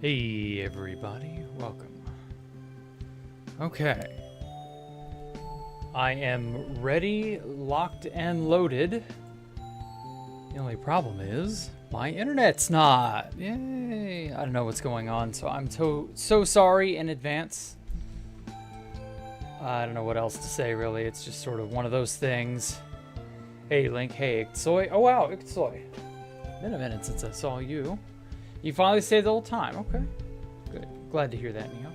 Hey everybody, welcome. Okay. I am ready, locked, and loaded. The only problem is, my internet's not. Yay! I don't know what's going on, so I'm so sorry in advance. I don't know what else to say, really. It's just sort of one of those things. Hey Link, hey Ixoy. Oh wow, Ixoy. Been a minute since I saw you. You finally stayed the whole time. Okay. Good. Glad to hear that, Neo.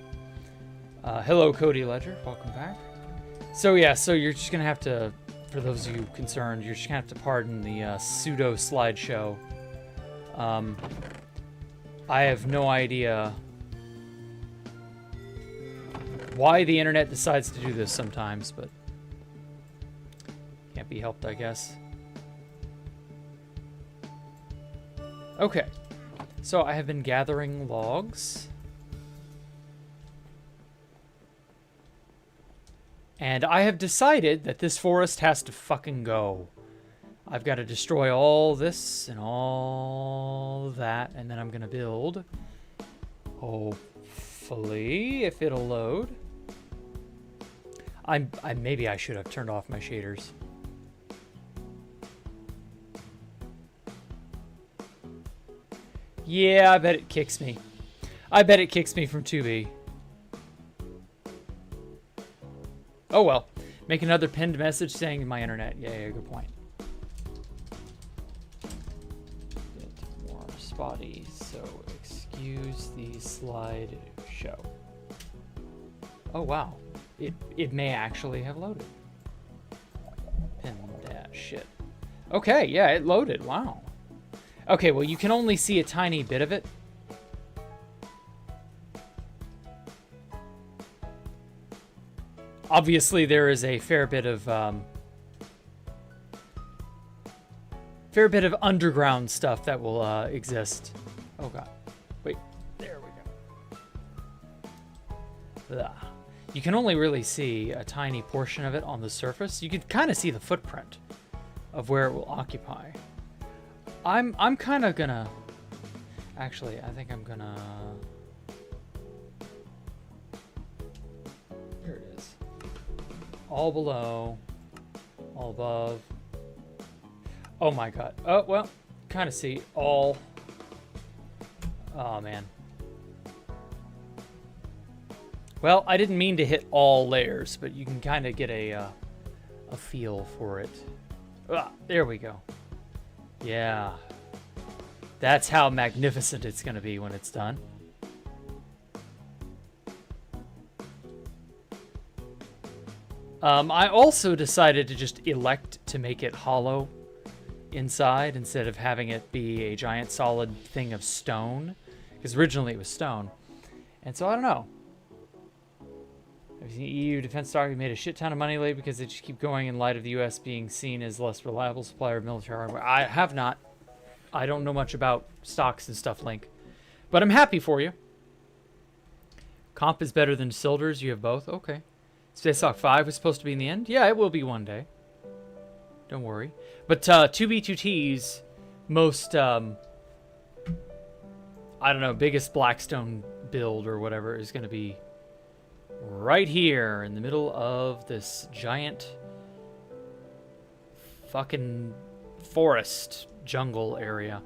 Hello, Cody Ledger. Welcome back. So, yeah, so you're just going to have to, for those of you concerned, you're just going to have to pardon the pseudo slideshow. I have no idea why the internet decides to do this sometimes, but can't be helped, I guess. Okay. So I have been gathering logs. And I have decided that this forest has to fucking go. I've got to destroy all this and all that, and then I'm going to build. Hopefully, if it'll load. Maybe I should have turned off my shaders. Yeah, I bet it kicks me. I bet it kicks me from 2B. Oh well. Make another pinned message saying my internet. Yeah, good point. Bit more spotty, so excuse the slide show. Oh wow. It may actually have loaded. Pin that shit. Okay, yeah, it loaded. Wow. Okay, well, you can only see a tiny bit of it. Obviously, there is a fair bit of underground stuff that will exist. Oh god, wait, there we go. Ugh. You can only really see a tiny portion of it on the surface. You can kind of see the footprint of where it will occupy. I'm kind of gonna, actually, I think I'm gonna, here it is, all below, all above, oh my god, oh, well, kind of see all, oh man, well, I didn't mean to hit all layers, but you can kind of get a feel for it. There we go. Yeah, that's how magnificent it's going to be when it's done. I also decided to just elect to make it hollow inside instead of having it be a giant solid thing of stone, because originally it was stone. And so I don't know. I've seen EU defense stock made a shit ton of money lately because they just keep going in light of the U.S. being seen as less reliable supplier of military hardware. I have not. I don't know much about stocks and stuff, Link. But I'm happy for you. Comp is better than Silders. You have both? Okay. Space Valk 5 was supposed to be in the end? Yeah, it will be one day. Don't worry. But 2B2T's most, I don't know, biggest Blackstone build or whatever is going to be right here in the middle of this giant fucking forest jungle area.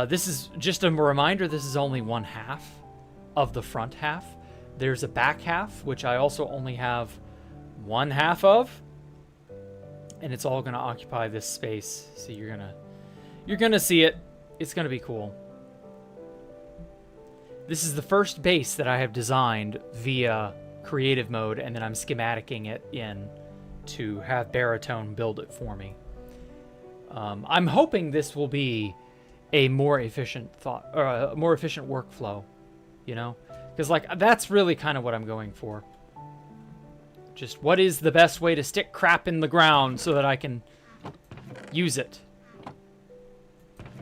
This is just a reminder, this is only one half of the front half. There's a back half, which I also only have one half of, and it's all going to occupy this space. So you're gonna see it. It's gonna be cool. This is the first base that I have designed via creative mode, and then I'm schematicking it in to have Baritone build it for me. I'm hoping this will be a more efficient a more efficient workflow, you know, because like that's really kind of what I'm going for. Just what is the best way to stick crap in the ground so that I can use it.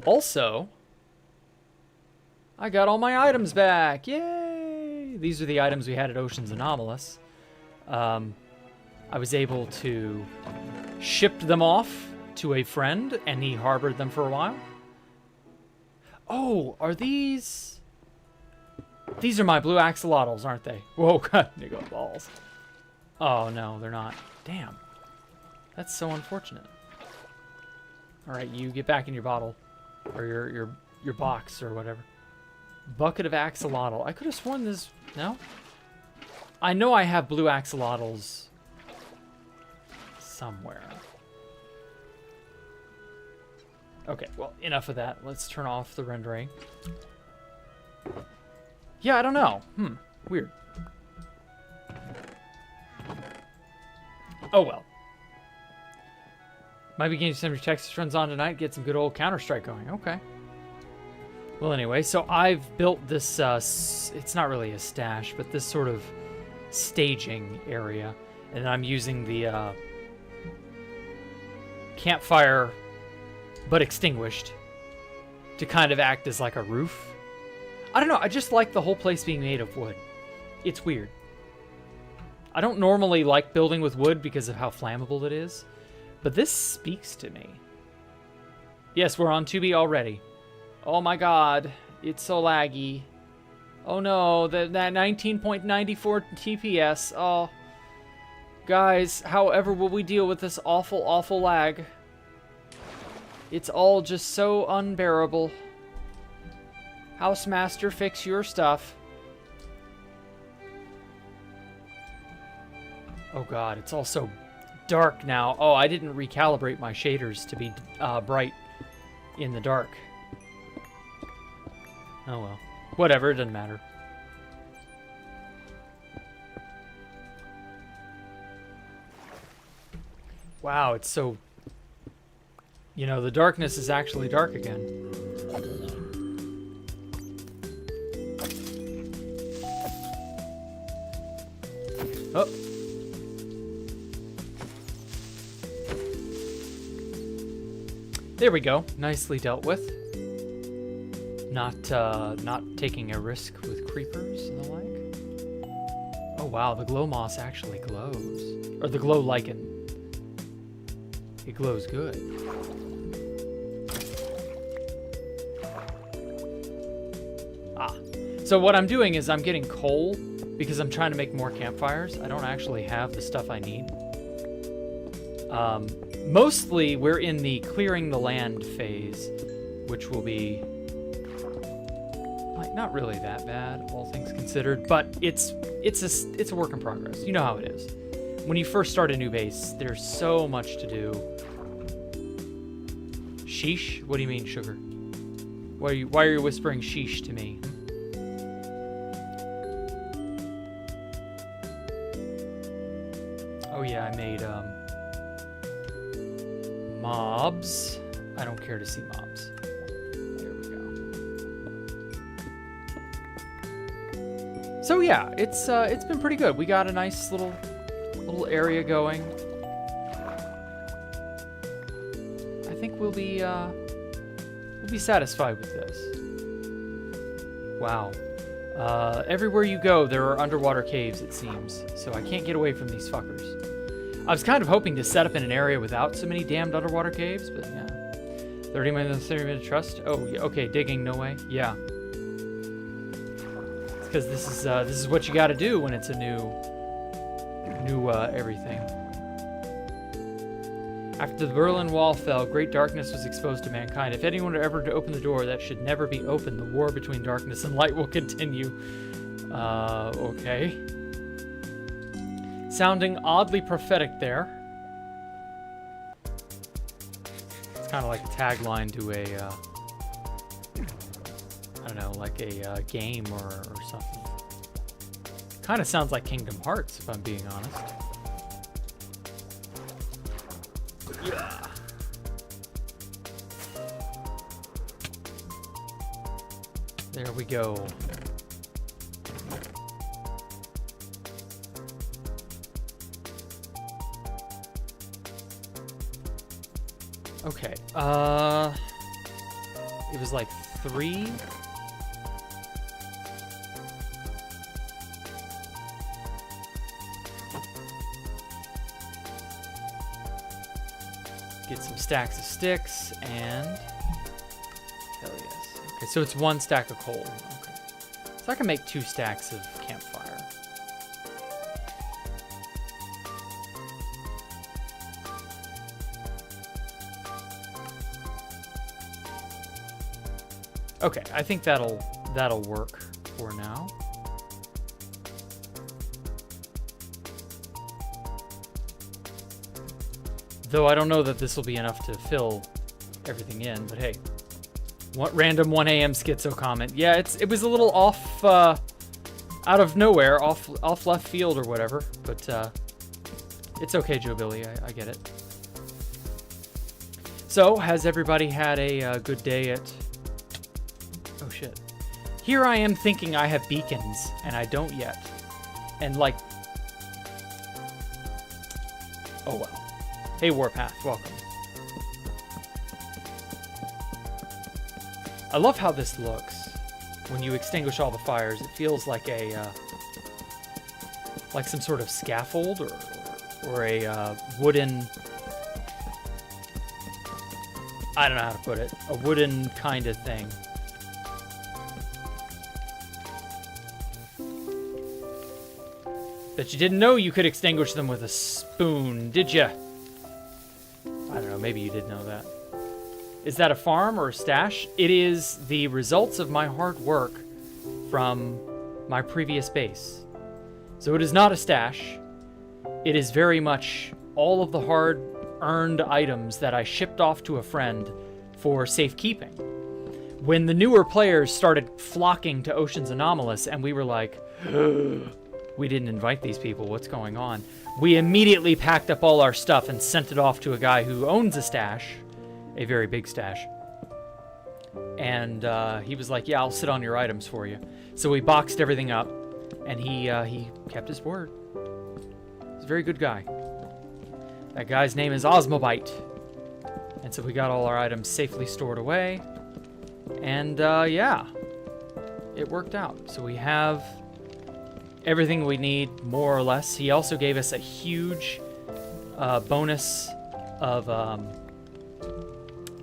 Also, I got all my items back. Yay! These are the items we had at Ocean's Anomalous. I was able to ship them off to a friend, and he harbored them for a while. Oh, are these... These are my blue axolotls, aren't they? Whoa, God, they got balls. Oh, no, they're not. Damn. That's so unfortunate. All right, you get back in your bottle. Or your box or whatever. Bucket of axolotl. I could have sworn this... No? I know I have blue axolotls somewhere. Okay, well, enough of that. Let's turn off the rendering. Yeah, I don't know. Weird. Oh, well. Might be getting some Texas runs on tonight. Get some good old Counter-Strike going. Okay. Well, anyway, so I've built this, it's not really a stash, but this sort of staging area. And I'm using the campfire, but extinguished, to kind of act as like a roof. I don't know, I just like the whole place being made of wood. It's weird. I don't normally like building with wood because of how flammable it is, but this speaks to me. Yes, we're on 2B already. Oh my god, it's so laggy. Oh no, that 19.94 TPS. Oh, guys, however will we deal with this awful, awful lag? It's all just so unbearable. Housemaster, fix your stuff. Oh god, it's all so dark now. Oh, I didn't recalibrate my shaders to be bright in the dark. Oh well. Whatever, it doesn't matter. Wow, it's so... You know, the darkness is actually dark again. Oh. There we go. Nicely dealt with. Not taking a risk with creepers and the like. Oh wow, the glow moss actually glows. Or the glow lichen. It glows good. Ah. So what I'm doing is I'm getting coal because I'm trying to make more campfires. I don't actually have the stuff I need. Mostly we're in the clearing the land phase, which will be like not really that bad, all things considered, but it's a work in progress. You know how it is. When you first start a new base, there's so much to do. Sheesh? What do you mean, sugar? Why are you whispering sheesh to me? Oh yeah, I made mobs. I don't care to see mobs. There we go. So yeah, it's been pretty good. We got a nice little area going. I think we'll be satisfied with this. Wow. Everywhere you go, there are underwater caves, it seems. So I can't get away from these fuckers. I was kind of hoping to set up in an area without so many damned underwater caves, but yeah. 30 minutes, 30 minute trust. Oh, yeah, okay, digging, no way. Yeah. Because this is what you got to do when it's a new everything. After the Berlin Wall fell, great darkness was exposed to mankind. If anyone were ever to open the door, that should never be opened. The war between darkness and light will continue. Okay. Sounding oddly prophetic there. It's kind of like a tagline to a, I don't know, like a game or something. Kind of sounds like Kingdom Hearts, if I'm being honest. Yeah. There we go. Okay, it was like 3. Get some stacks of sticks and hell yes. Okay, so it's 1 stack of coal. Okay, it's So I can make 2 stacks of campfire. Okay, I think that'll work for now. Though I don't know that this will be enough to fill everything in, but hey. What random 1 a.m. schizo comment. Yeah, it was a little off, out of nowhere, off left field or whatever, but it's okay, Joe Billy, I get it. So, has everybody had a good day at... Oh shit. Here I am thinking I have beacons, and I don't yet. And like... Oh well. Hey Warpath, welcome. I love how this looks. When you extinguish all the fires, it feels like a... like some sort of scaffold, or a wooden... I don't know how to put it. A wooden kind of thing. Bet you didn't know you could extinguish them with a spoon, did ya? I don't know, maybe you did know that. Is that a farm or a stash? It is the results of my hard work from my previous base. So it is not a stash. It is very much all of the hard-earned items that I shipped off to a friend for safekeeping. When the newer players started flocking to Ocean's Anomalous and we were like, we didn't invite these people, what's going on? We immediately packed up all our stuff and sent it off to a guy who owns a stash, a very big stash. And he was like, yeah, I'll sit on your items for you. So we boxed everything up, and he kept his word. He's a very good guy. That guy's name is Osmobite. And so we got all our items safely stored away. And yeah, it worked out. So we have everything we need, more or less. He also gave us a huge bonus of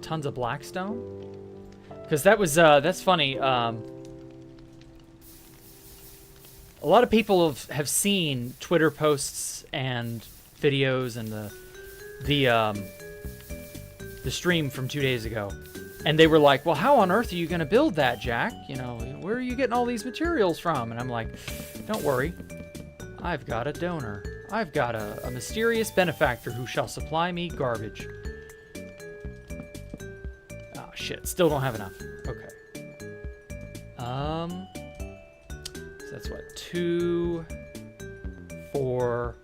tons of blackstone. Because that was, that's funny. A lot of people have seen Twitter posts and videos and the stream from 2 days ago. And they were like, well, how on earth are you going to build that, Jack? You know, where are you getting all these materials from? And I'm like, don't worry. I've got a donor. I've got a mysterious benefactor who shall supply me garbage. Oh, shit. Still don't have enough. Okay. So that's what? 2, 4,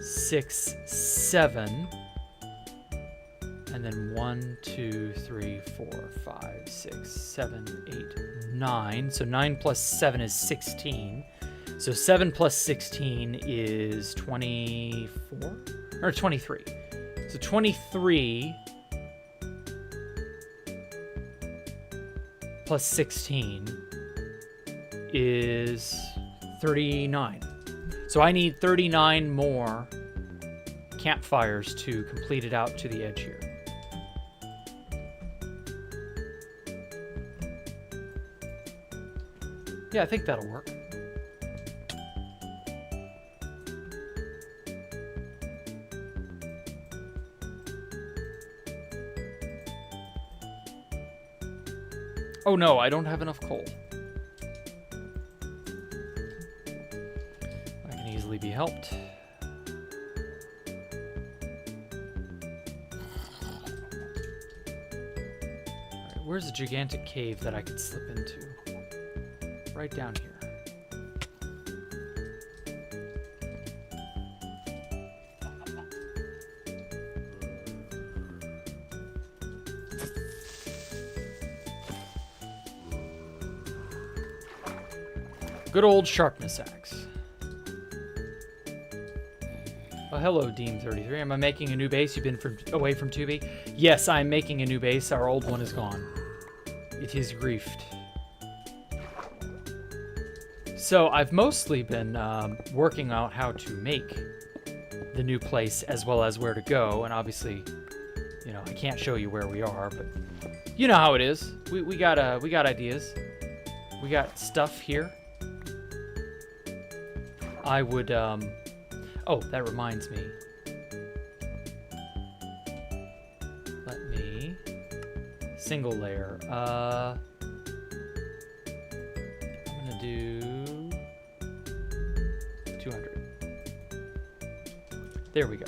6, 7... And then 1, 2, 3, 4, 5, 6, 7, 8, 9. So 9 plus 7 is 16. So 7 plus 16 is 24? Or 23. So 23 plus 16 is 39. So I need 39 more campfires to complete it out to the edge here. Yeah, I think that'll work. Oh no, I don't have enough coal. I can easily be helped. Alright, where's a gigantic cave that I could slip into? Right down here. Good old sharpness axe. Oh, hello, Deem33. Am I making a new base? You've been away from 2B? Yes, I'm making a new base. Our old one is gone. It is griefed. So I've mostly been working out how to make the new place as well as where to go, and obviously, you know, I can't show you where we are, but you know how it is. We got ideas. We got stuff here. I would, oh, that reminds me. Let me, single layer, I'm gonna do 200. There we go.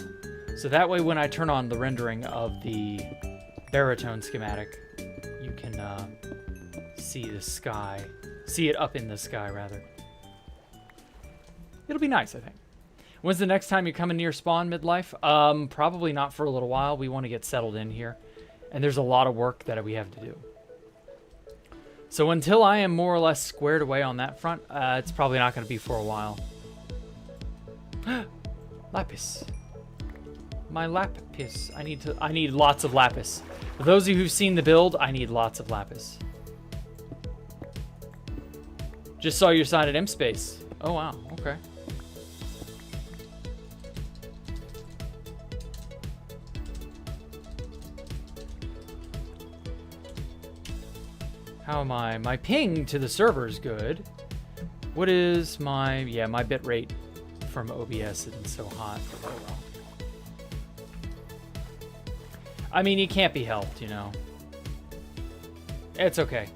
So that way when I turn on the rendering of the baritone schematic, you can see the sky. See it up in the sky, rather. It'll be nice, I think. When's the next time you're coming near spawn midlife? Probably not for a little while. We want to get settled in here. And there's a lot of work that we have to do. So until I am more or less squared away on that front, it's probably not going to be for a while. Lapis. My lapis. I need lots of lapis. For those of you who've seen the build, I need lots of lapis. Just saw your sign at M Space. Oh wow, okay. How am I? My ping to the server is good. What is my, yeah, my bit rate from OBS isn't so hot. Oh well. I mean, it can't be helped, you know. It's okay.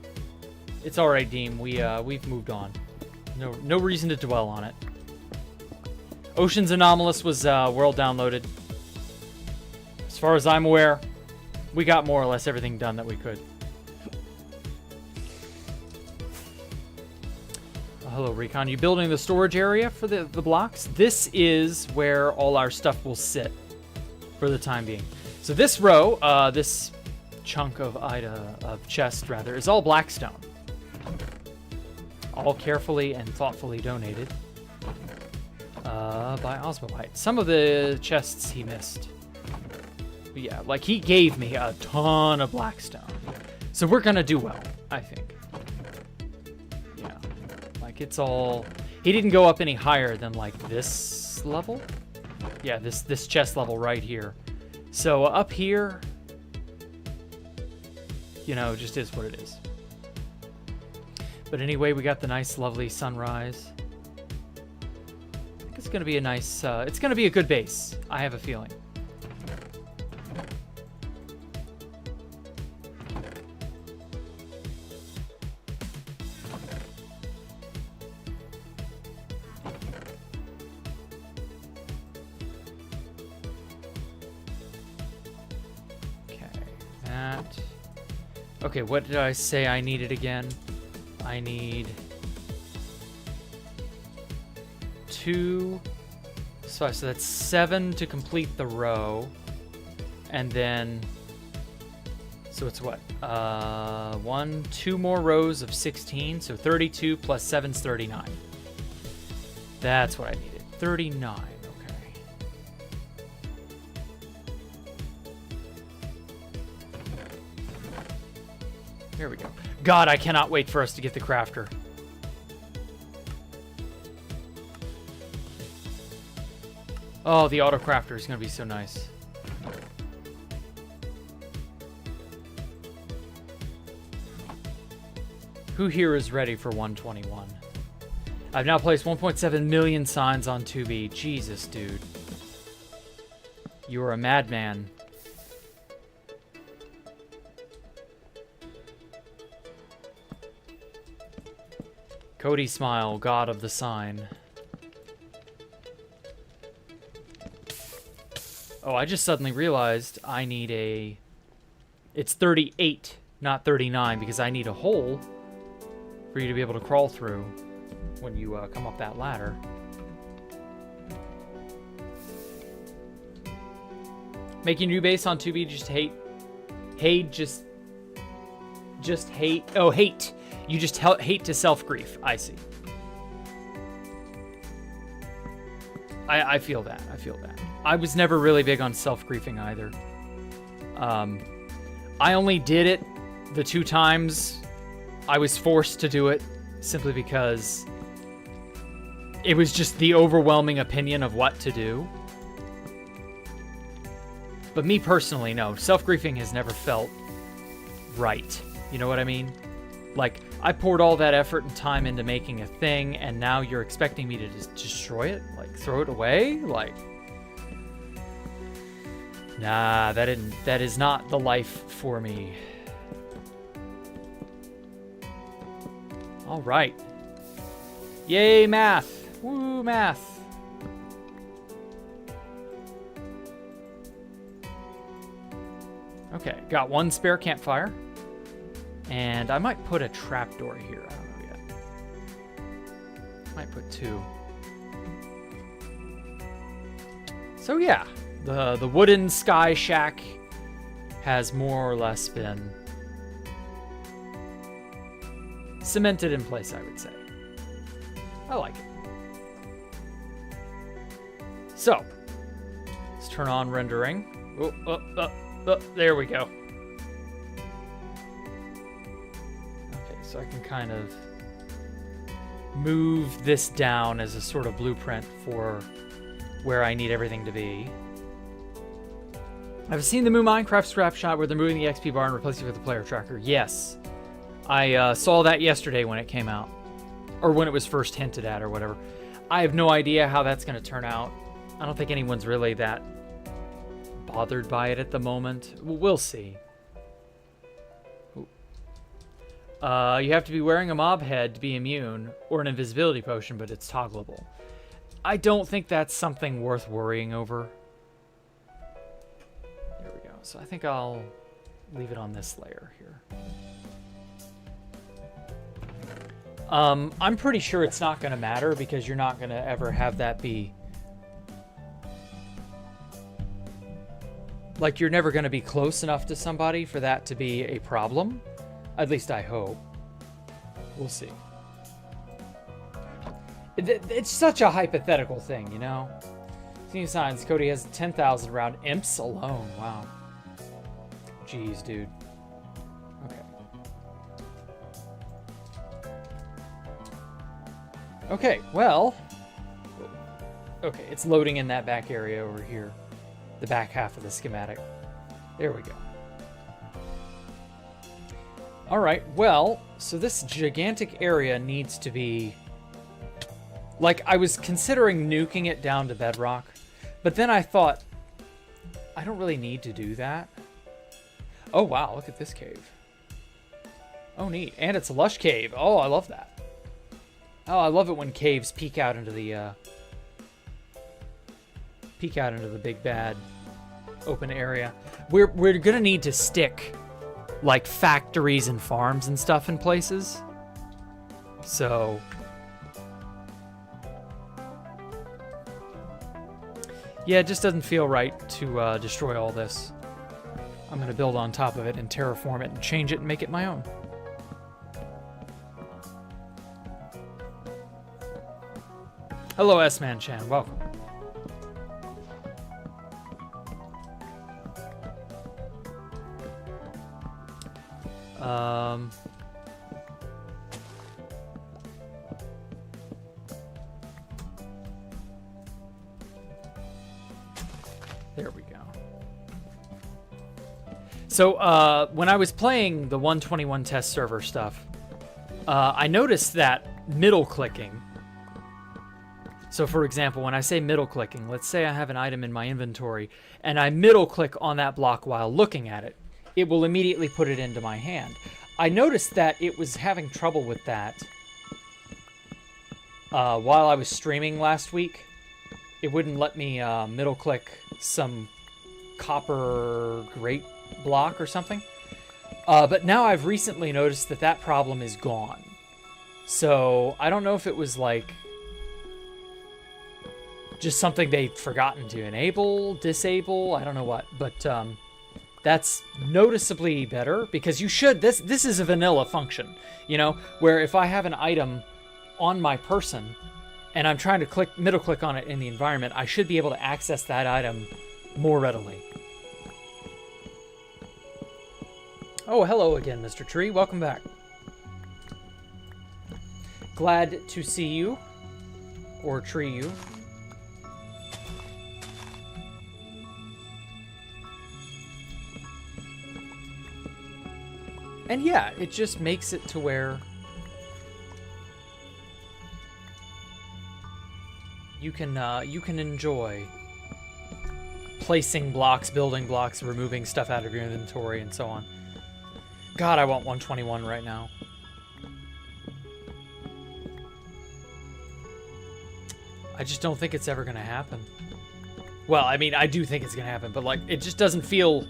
It's all right, Deem. We've moved on. No reason to dwell on it. Ocean's Anomalous was world downloaded. As far as I'm aware, we got more or less everything done that we could. Hello, Recon. You building the storage area for the blocks? This is where all our stuff will sit for the time being. So this row, this chunk of chest rather, is all blackstone. All carefully and thoughtfully donated by Osmowite. Some of the chests he missed. But yeah, like he gave me a ton of blackstone. So we're gonna do well, I think. Yeah, like it's all, he didn't go up any higher than like this level. Yeah, this chest level right here. So up here, you know, just is what it is. But anyway, we got the nice, lovely sunrise. I think it's going to be a nice, it's going to be a good base. I have a feeling. Okay, what did I say I needed again? I need 2, so that's 7 to complete the row, and then, so it's what? 2 more rows of 16, so 32 plus 7's 39. That's what I needed, 39. Here we go. God, I cannot wait for us to get the crafter. Oh, the auto crafter is going to be so nice. Who here is ready for 121? I've now placed 1.7 million signs on 2B. Jesus, dude. You are a madman. Cody Smile, god of the sign. Oh, I just suddenly realized I need a... It's 38, not 39, because I need a hole for you to be able to crawl through when you come up that ladder. Making new base on 2B, just hate. Just hate. Oh, hate. You just hate to self-grief. I see. I feel that. I feel that. I was never really big on self-griefing either. I only did it the 2 times I was forced to do it simply because it was just the overwhelming opinion of what to do. But me personally, no. Self-griefing has never felt right. You know what I mean? Like, I poured all that effort and time into making a thing, and now you're expecting me to just destroy it? Like, throw it away? Like, nah, that is not the life for me. All right. Yay, math. Woo, math. Okay, got one spare campfire. And I might put a trapdoor here. I don't know yet. Might put 2. So yeah, the wooden sky shack has more or less been cemented in place, I would say. I like it. So, let's turn on rendering. Oh, there we go. So I can kind of move this down as a sort of blueprint for where I need everything to be. I've seen the new Minecraft scrapshot where they're moving the XP bar and replacing it with the player tracker. Yes. I saw that yesterday when it came out. Or when it was first hinted at or whatever. I have no idea how that's going to turn out. I don't think anyone's really that bothered by it at the moment. We'll see. You have to be wearing a mob head to be immune, or an invisibility potion, but it's toggleable. I don't think that's something worth worrying over. There we go. So I think I'll leave it on this layer here. I'm pretty sure it's not going to matter because you're not going to ever have that be... Like, you're never going to be close enough to somebody for that to be a problem. At least I hope. We'll see. It's such a hypothetical thing, you know? Seeing signs, Cody has 10,000 round imps alone. Wow. Jeez, dude. Okay. Okay, well... Okay, it's loading in that back area over here. The back half of the schematic. There we go. All right, well, so this gigantic area needs to be... Like, I was considering nuking it down to bedrock, but then I thought, I don't really need to do that. Oh, wow, look at this cave. Oh, neat. And it's a lush cave. Oh, I love that. Oh, I love it when caves peek out into the big bad open area. We're gonna need to stick like factories and farms and stuff in places. So yeah, it just doesn't feel right to destroy all this. I'm gonna build on top of it and terraform it and change it and make it my own. Hello, S-Man Chan, welcome. There we go. So when I was playing the 121 test server stuff, I noticed that middle clicking. So for example, when I say middle clicking, let's say I have an item in my inventory and I middle click on that block while looking at it, it will immediately put it into my hand. I noticed that it was having trouble with that while I was streaming last week. It wouldn't let me middle click some copper grate block or something. But now I've recently noticed that that problem is gone. So I don't know if it was like just something they'd forgotten to enable, disable, I don't know what, but that's noticeably better because you should, this is a vanilla function, you know, where if I have an item on my person and I'm trying to middle click on it in the environment, I should be able to access that item more readily. Oh, hello again, Mr. Tree. Welcome back. Glad to see you, or tree you. And yeah, it just makes it to where you can enjoy placing blocks, building blocks, removing stuff out of your inventory, and so on. God, I want 121 right now. I just don't think it's ever going to happen. Well, I mean, I do think it's going to happen, but, like, it just doesn't feel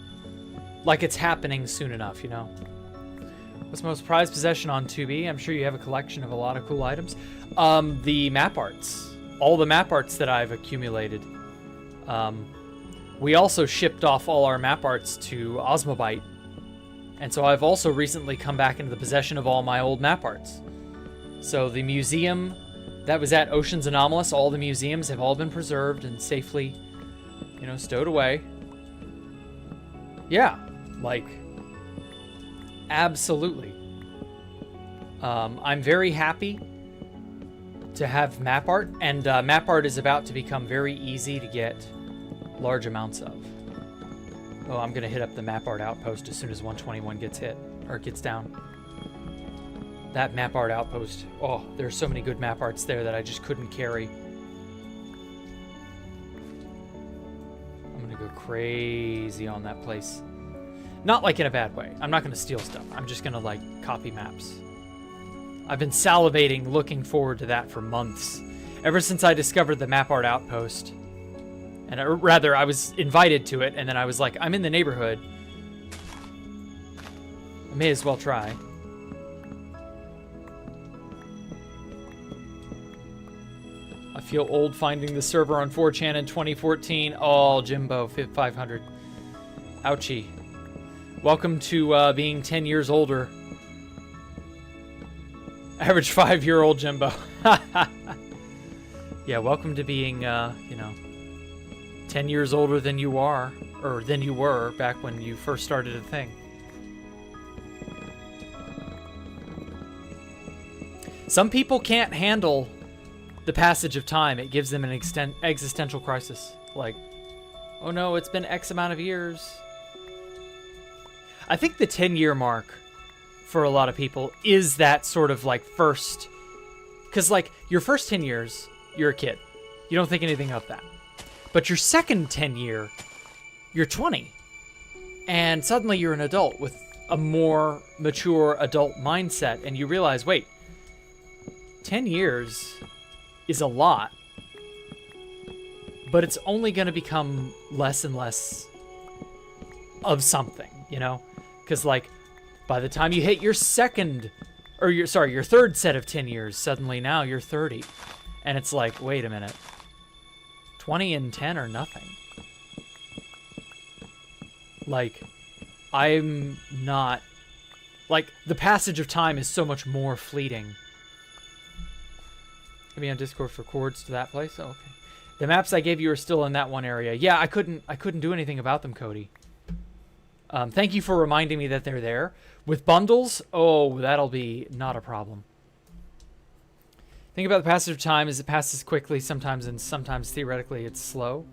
like it's happening soon enough, you know? What's my most prized possession on 2B? I'm sure you have a collection of a lot of cool items. The map arts. All the map arts that I've accumulated. We also shipped off all our map arts to Osmobyte. And so I've also recently come back into the possession of all my old map arts. So the museum that was at Ocean's Anomalous, all the museums have all been preserved and safely, you know, stowed away. Yeah, like, absolutely. I'm very happy to have map art, and map art is about to become very easy to get large amounts of. Oh, I'm gonna hit up the map art outpost as soon as 121 gets hit, or gets down. That map art outpost, oh, there's so many good map arts there that I just couldn't carry. I'm gonna go crazy on that place. Not like in a bad way. I'm not gonna steal stuff. I'm just gonna, like, copy maps. I've been salivating, looking forward to that for months. Ever since I discovered the map art outpost. And rather, I was invited to it, and then I was like, I'm in the neighborhood. I may as well try. I feel old finding the server on 4chan in 2014. Oh, Jimbo, 500. Ouchie. Welcome to being 10 years older. Average 5-year-old Jimbo. Yeah, welcome to being, you know, 10 years older than you are, or than you were back when you first started a thing. Some people can't handle the passage of time. It gives them an existential crisis. Like, oh no, it's been X amount of years. I think the 10-year mark for a lot of people is that sort of like first, because like your first 10 years, you're a kid. You don't think anything of that. But your second 10 year, you're 20. And suddenly you're an adult with a more mature adult mindset. And you realize, wait, 10 years is a lot. But it's only going to become less and less of something, you know? Because, like, by the time you hit your second, or your third set of 10 years, suddenly now you're 30. And it's like, wait a minute. 20 and 10 are nothing. Like, I'm not... Like, the passage of time is so much more fleeting. Maybe on Discord for chords to that place? Oh, okay. The maps I gave you are still in that one area. Yeah, I couldn't do anything about them, Cody. Thank you for reminding me that they're there. With bundles, oh, that'll be not a problem. Think about the passage of time as it passes quickly sometimes, and sometimes theoretically it's slow.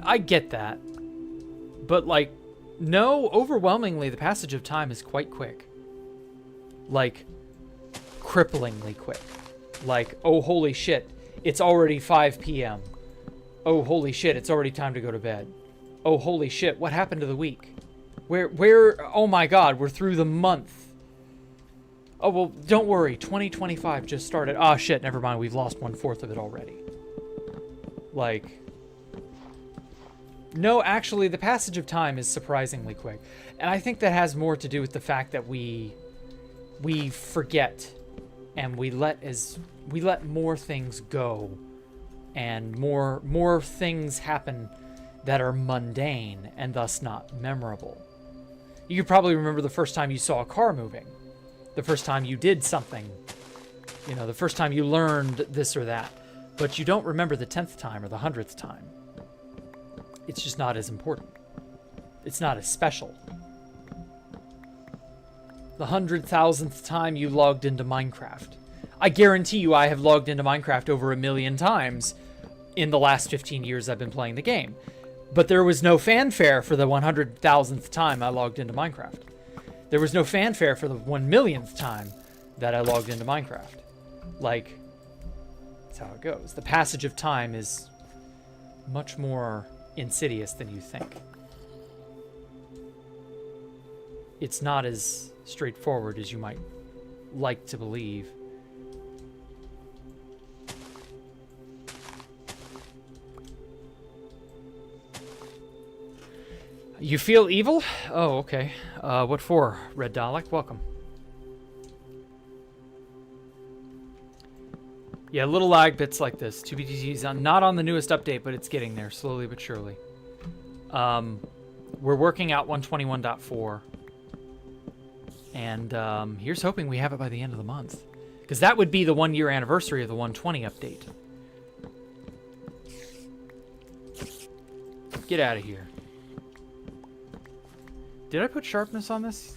I get that. But, like, no, overwhelmingly the passage of time is quite quick. Like, cripplingly quick. Like, oh, holy shit, it's already 5 p.m. Oh, holy shit, it's already time to go to bed. Oh, holy shit, what happened to the week? Oh my god, we're through the month. Oh, well, don't worry, 2025 just started. Ah, shit, never mind, we've lost 1/4 of it already. Like, no, actually, the passage of time is surprisingly quick. And I think that has more to do with the fact that we forget, and we let more things go, and more things happen that are mundane and thus not memorable. You could probably remember the first time you saw a car moving, the first time you did something, you know, the first time you learned this or that, but you don't remember the 10th time or the 100th time. It's just not as important. It's not as special. The 100,000th time you logged into Minecraft. I guarantee you I have logged into Minecraft over 1 million times in the last 15 years I've been playing the game. But there was no fanfare for the 100,000th time I logged into Minecraft. There was no fanfare for the 1 millionth time that I logged into Minecraft. Like, that's how it goes. The passage of time is much more insidious than you think. It's not as straightforward as you might like to believe. You feel evil? Oh, okay. What for, Red Dalek? Welcome. Yeah, little lag bits like this. 2BTC's not on the newest update, but it's getting there, slowly but surely. We're working out 121.4. And here's hoping we have it by the end of the month. Because that would be the 1 year anniversary of the 120 update. Get out of here. Did I put sharpness on this?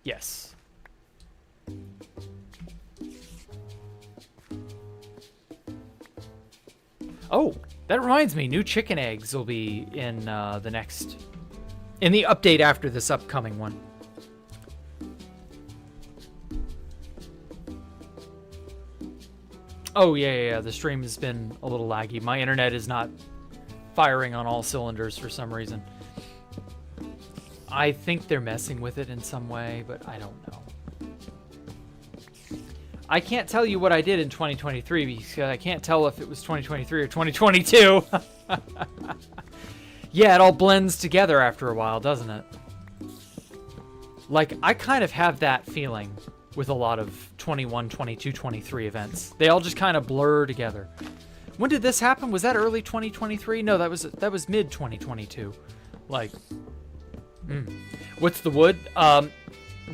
Yes. Oh, that reminds me. New chicken eggs will be in the update after this upcoming one. Oh, yeah. The stream has been a little laggy. My internet is not firing on all cylinders for some reason. I think they're messing with it in some way, but I don't know. I can't tell you what I did in 2023 because I can't tell if it was 2023 or 2022. Yeah, it all blends together after a while, doesn't it? Like, I kind of have that feeling with a lot of 21, 22, 23 events. They all just kind of blur together. When did this happen? Was that early 2023? No, that was mid 2022. Like, what's the wood?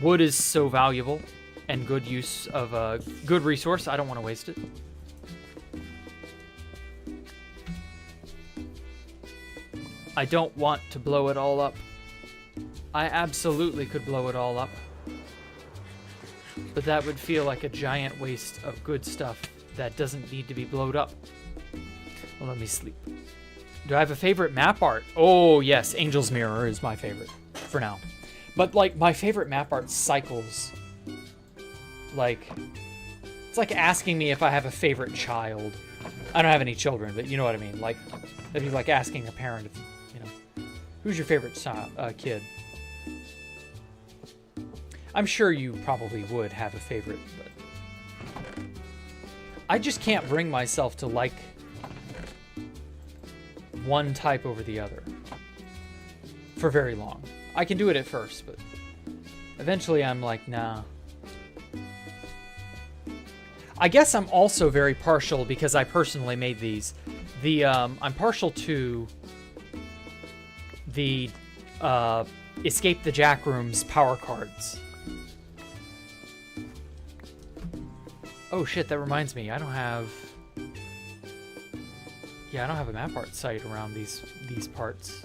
Wood is so valuable and good use of a good resource. I don't want to waste it. I don't want to blow it all up. I absolutely could blow it all up. But that would feel like a giant waste of good stuff that doesn't need to be blowed up. Well, let me sleep. Do I have a favorite map art? Oh, yes. Angel's Mirror is my favorite for now. But, like, my favorite map art cycles. Like, it's like asking me if I have a favorite child. I don't have any children, but you know what I mean. Like, it'd be like asking a parent, if, you know, who's your favorite kid? I'm sure you probably would have a favorite, but I just can't bring myself to like one type over the other for very long. I can do it at first, but eventually I'm like, nah. I guess I'm also very partial because I personally made these. I'm partial to the Escape the Jackroom's power cards. Oh shit, that reminds me. I don't have a map art site around these parts.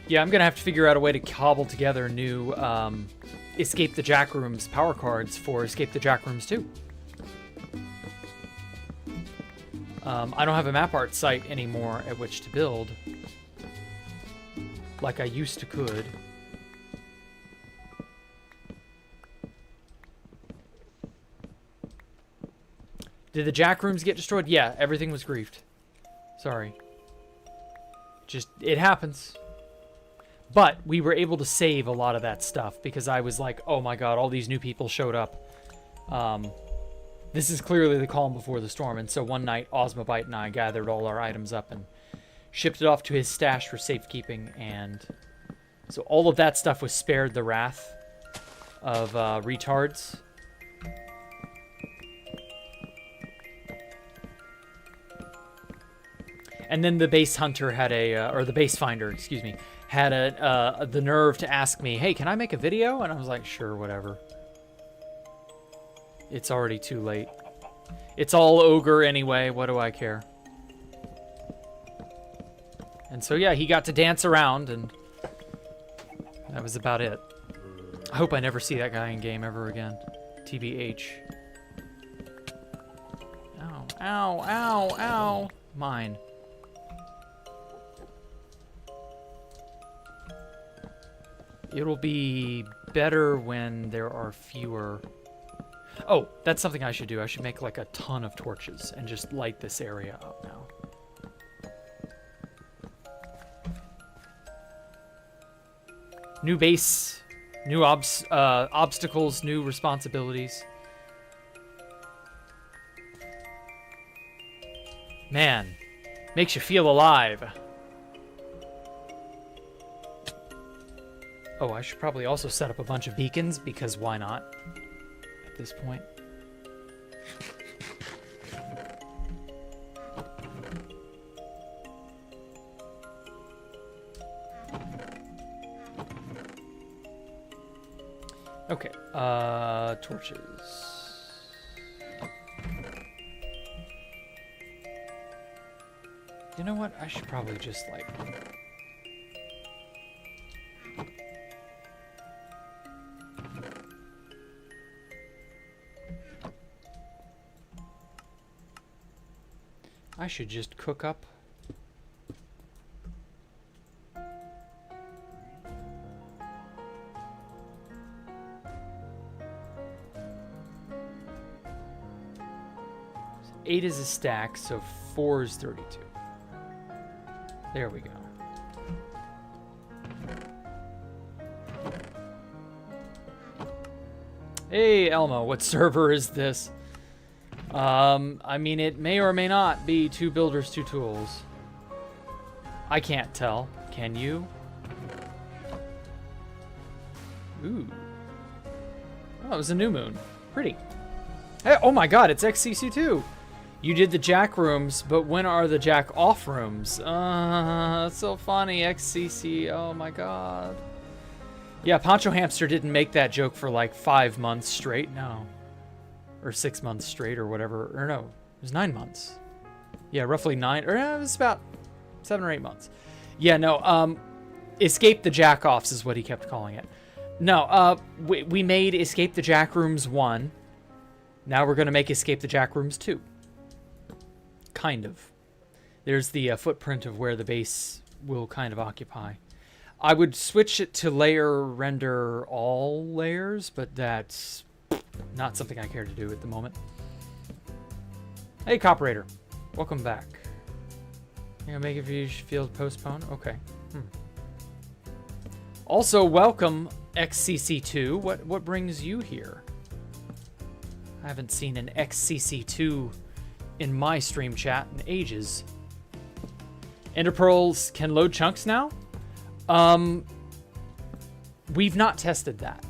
Yeah, I'm gonna have to figure out a way to cobble together new Escape the Jackroom's power cards for Escape the Jackrooms 2. I don't have a map art site anymore at which to build like I used to could. Did the Jackrooms get destroyed? Yeah, everything was griefed. Sorry. Just, it happens. But we were able to save a lot of that stuff because I was like, oh my god, all these new people showed up. This is clearly the calm before the storm. And so one night, Osmobite and I gathered all our items up and shipped it off to his stash for safekeeping. And so all of that stuff was spared the wrath of retards. And then the base hunter had or the base finder, excuse me, had the nerve to ask me, hey, can I make a video? And I was like, sure, whatever. It's already too late. It's all ogre anyway, what do I care? And so, yeah, he got to dance around, and That was about it. I hope I never see that guy in game ever again. TBH. Ow, ow, ow, ow. Mine. It'll be better when there are fewer... Oh, that's something I should do. I should make like a ton of torches and just light this area up now. New base, new obstacles, new responsibilities. Man, makes you feel alive. Oh, I should probably also set up a bunch of beacons, because why not at this point? Okay, torches. You know what? I should probably just, like... I should just cook up... Eight is a stack, so 4 is 32. There we go. Hey, Elmo, what server is this? I mean, it may or may not be 2 builders, 2 tools. I can't tell. Can you? Ooh. Oh, it was a new moon. Pretty. Hey, oh my god, it's XCC2! You did the Jack rooms, but when are the Jack off rooms? That's so funny, XCC, oh my god. Yeah, Poncho Hamster didn't make that joke for like 5 months straight, no. Or 6 months straight, or whatever, or no, it was 9 months. Yeah, roughly 9, or it was about 7 or 8 months. Yeah, no, Escape the Jack-Offs is what he kept calling it. No, we made Escape the Jack Rooms 1. Now we're going to make Escape the Jack Rooms 2. Kind of. There's the footprint of where the base will kind of occupy. I would switch it to layer render all layers, but that's not something I care to do at the moment. Hey, Cooperator. Welcome back. You gonna make a view field postpone? Okay. Also, welcome, XCC2. What brings you here? I haven't seen an XCC2 in my stream chat in ages. Ender pearls can load chunks now? We've not tested that.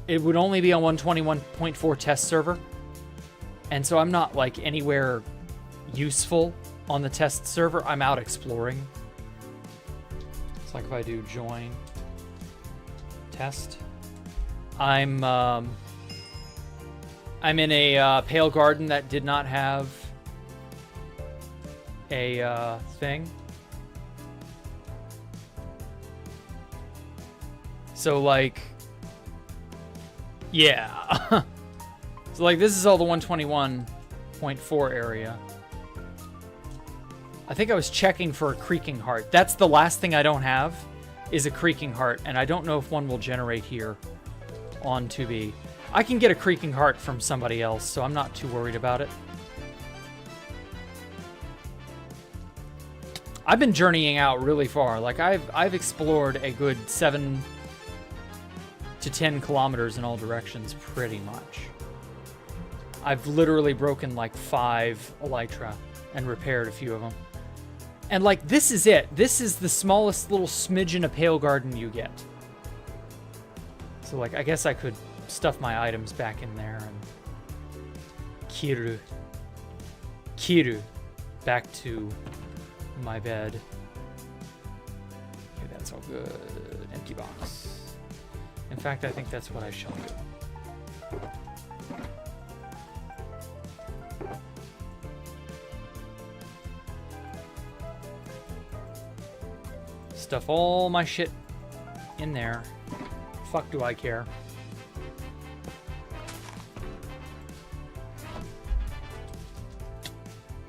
It would only be on 121.4 test server. And so I'm not like anywhere useful on the test server. I'm out exploring. It's like if I do join test. I'm in a Pale Garden that did not have a thing. So like, yeah. So like this is all the 121.4 area. I think I was checking for a creaking heart. That's the last thing I don't have is a creaking heart, and I don't know if one will generate here on 2B. I can get a creaking heart from somebody else, so I'm not too worried about it. I've been journeying out really far. Like I've explored a good 7 to 10 kilometers in all directions, pretty much. I've literally broken like 5 elytra and repaired a few of them. And like, this is it. This is the smallest little smidgen of Pale Garden you get. So like, I guess I could stuff my items back in there and Kiru back to my bed. Okay, that's all good. Empty box. In fact, I think that's what I shall do. Stuff all my shit in there. Fuck do I care.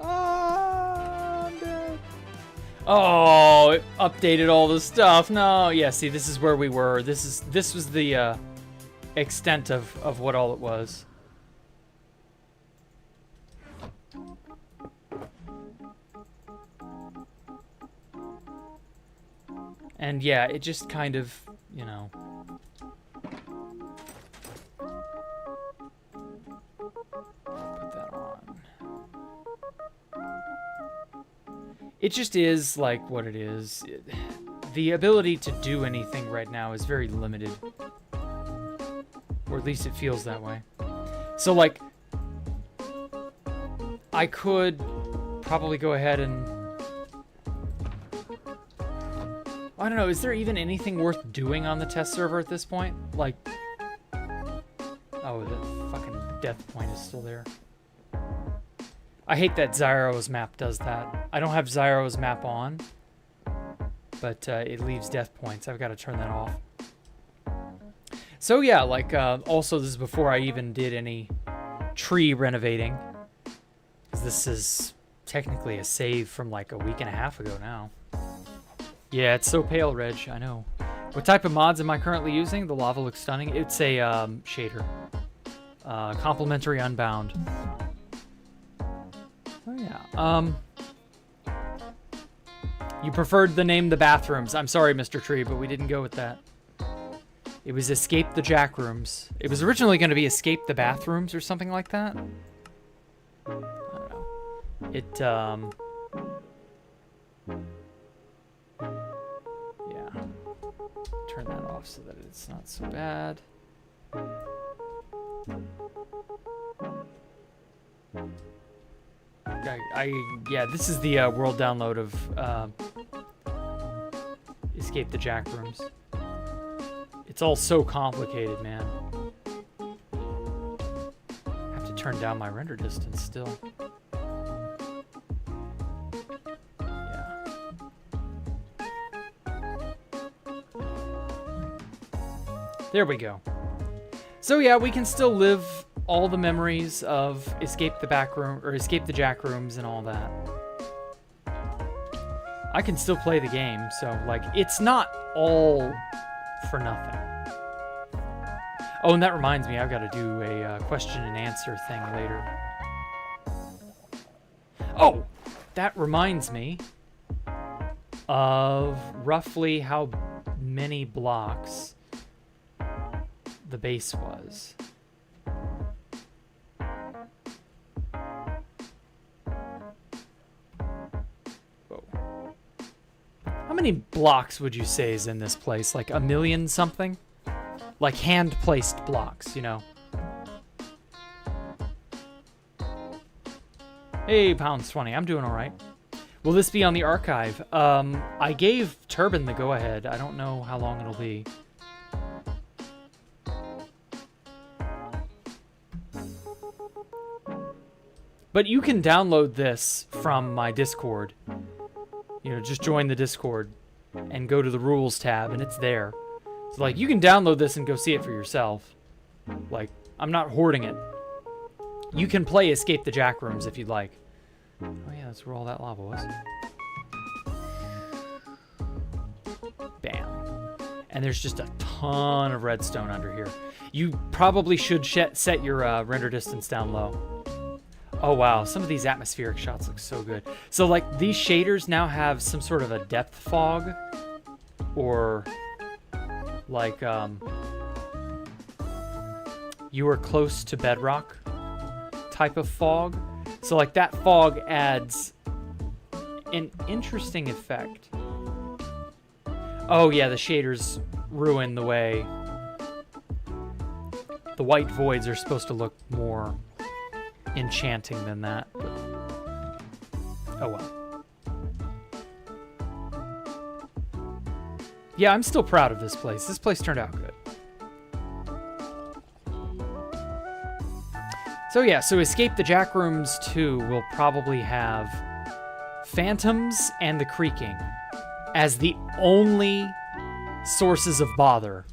I'm dead. Oh, it updated all the stuff. No, yeah, see, this is where we were. This was the extent of what all it was. And yeah, it just kind of, you know. Put that on. It just is like what it is. The ability to do anything right now is very limited. Or at least it feels that way. So like, I could probably go ahead and... I don't know, is there even anything worth doing on the test server at this point? Like... Oh, the fucking death point is still there. I hate that Zyro's map does that. I don't have Zyro's map on, but it leaves death points. I've got to turn that off. So yeah, like, also this is before I even did any tree renovating. 'Cause this is technically a save from like a week and a half ago now. Yeah, it's so pale, Reg, I know. What type of mods am I currently using? The lava looks stunning. It's a shader. Complementary Unbound. Oh yeah. You preferred the name The Bathrooms. I'm sorry, Mr. Tree, but we didn't go with that. It was Escape the Jackrooms. It was originally going to be Escape the Bathrooms or something like that. I don't know. It, yeah. Turn that off so that it's not so bad. Yeah, this is the world download of Escape the Jackrooms. It's all so complicated, man. I have to turn down my render distance still. Yeah. There we go. So yeah, we can still live all the memories of Escape the Backroom or Escape the Jackrooms and all that. I can still play the game, so like it's not all for nothing. Oh, and that reminds me, I've got to do a question and answer thing later. Oh, that reminds me of roughly how many blocks the base was. Whoa. How many blocks would you say is in this place? Like a million something? Like hand-placed blocks, you know? Hey, Pounds 20, I'm doing all right. Will this be on the archive? I gave Turbin the go-ahead. I don't know how long it'll be. But you can download this from my Discord. You know, just join the Discord and go to the Rules tab, and it's there. So, like, you can download this and go see it for yourself. Like, I'm not hoarding it. You can play Escape the Jackrooms if you'd like. Oh, yeah, that's where all that lava was. Bam. And there's just a ton of redstone under here. You probably should set your render distance down low. Oh, wow. Some of these atmospheric shots look so good. So, like, these shaders now have some sort of a depth fog. Or... like, you are close to bedrock type of fog. So, like, that fog adds an interesting effect. Oh, yeah, the shaders ruin the way. The white voids are supposed to look more enchanting than that. But... oh, well. Yeah, I'm still proud of this place. This place turned out good. So yeah, so Escape the Jackrooms 2 will probably have Phantoms and the Creaking as the only sources of bother.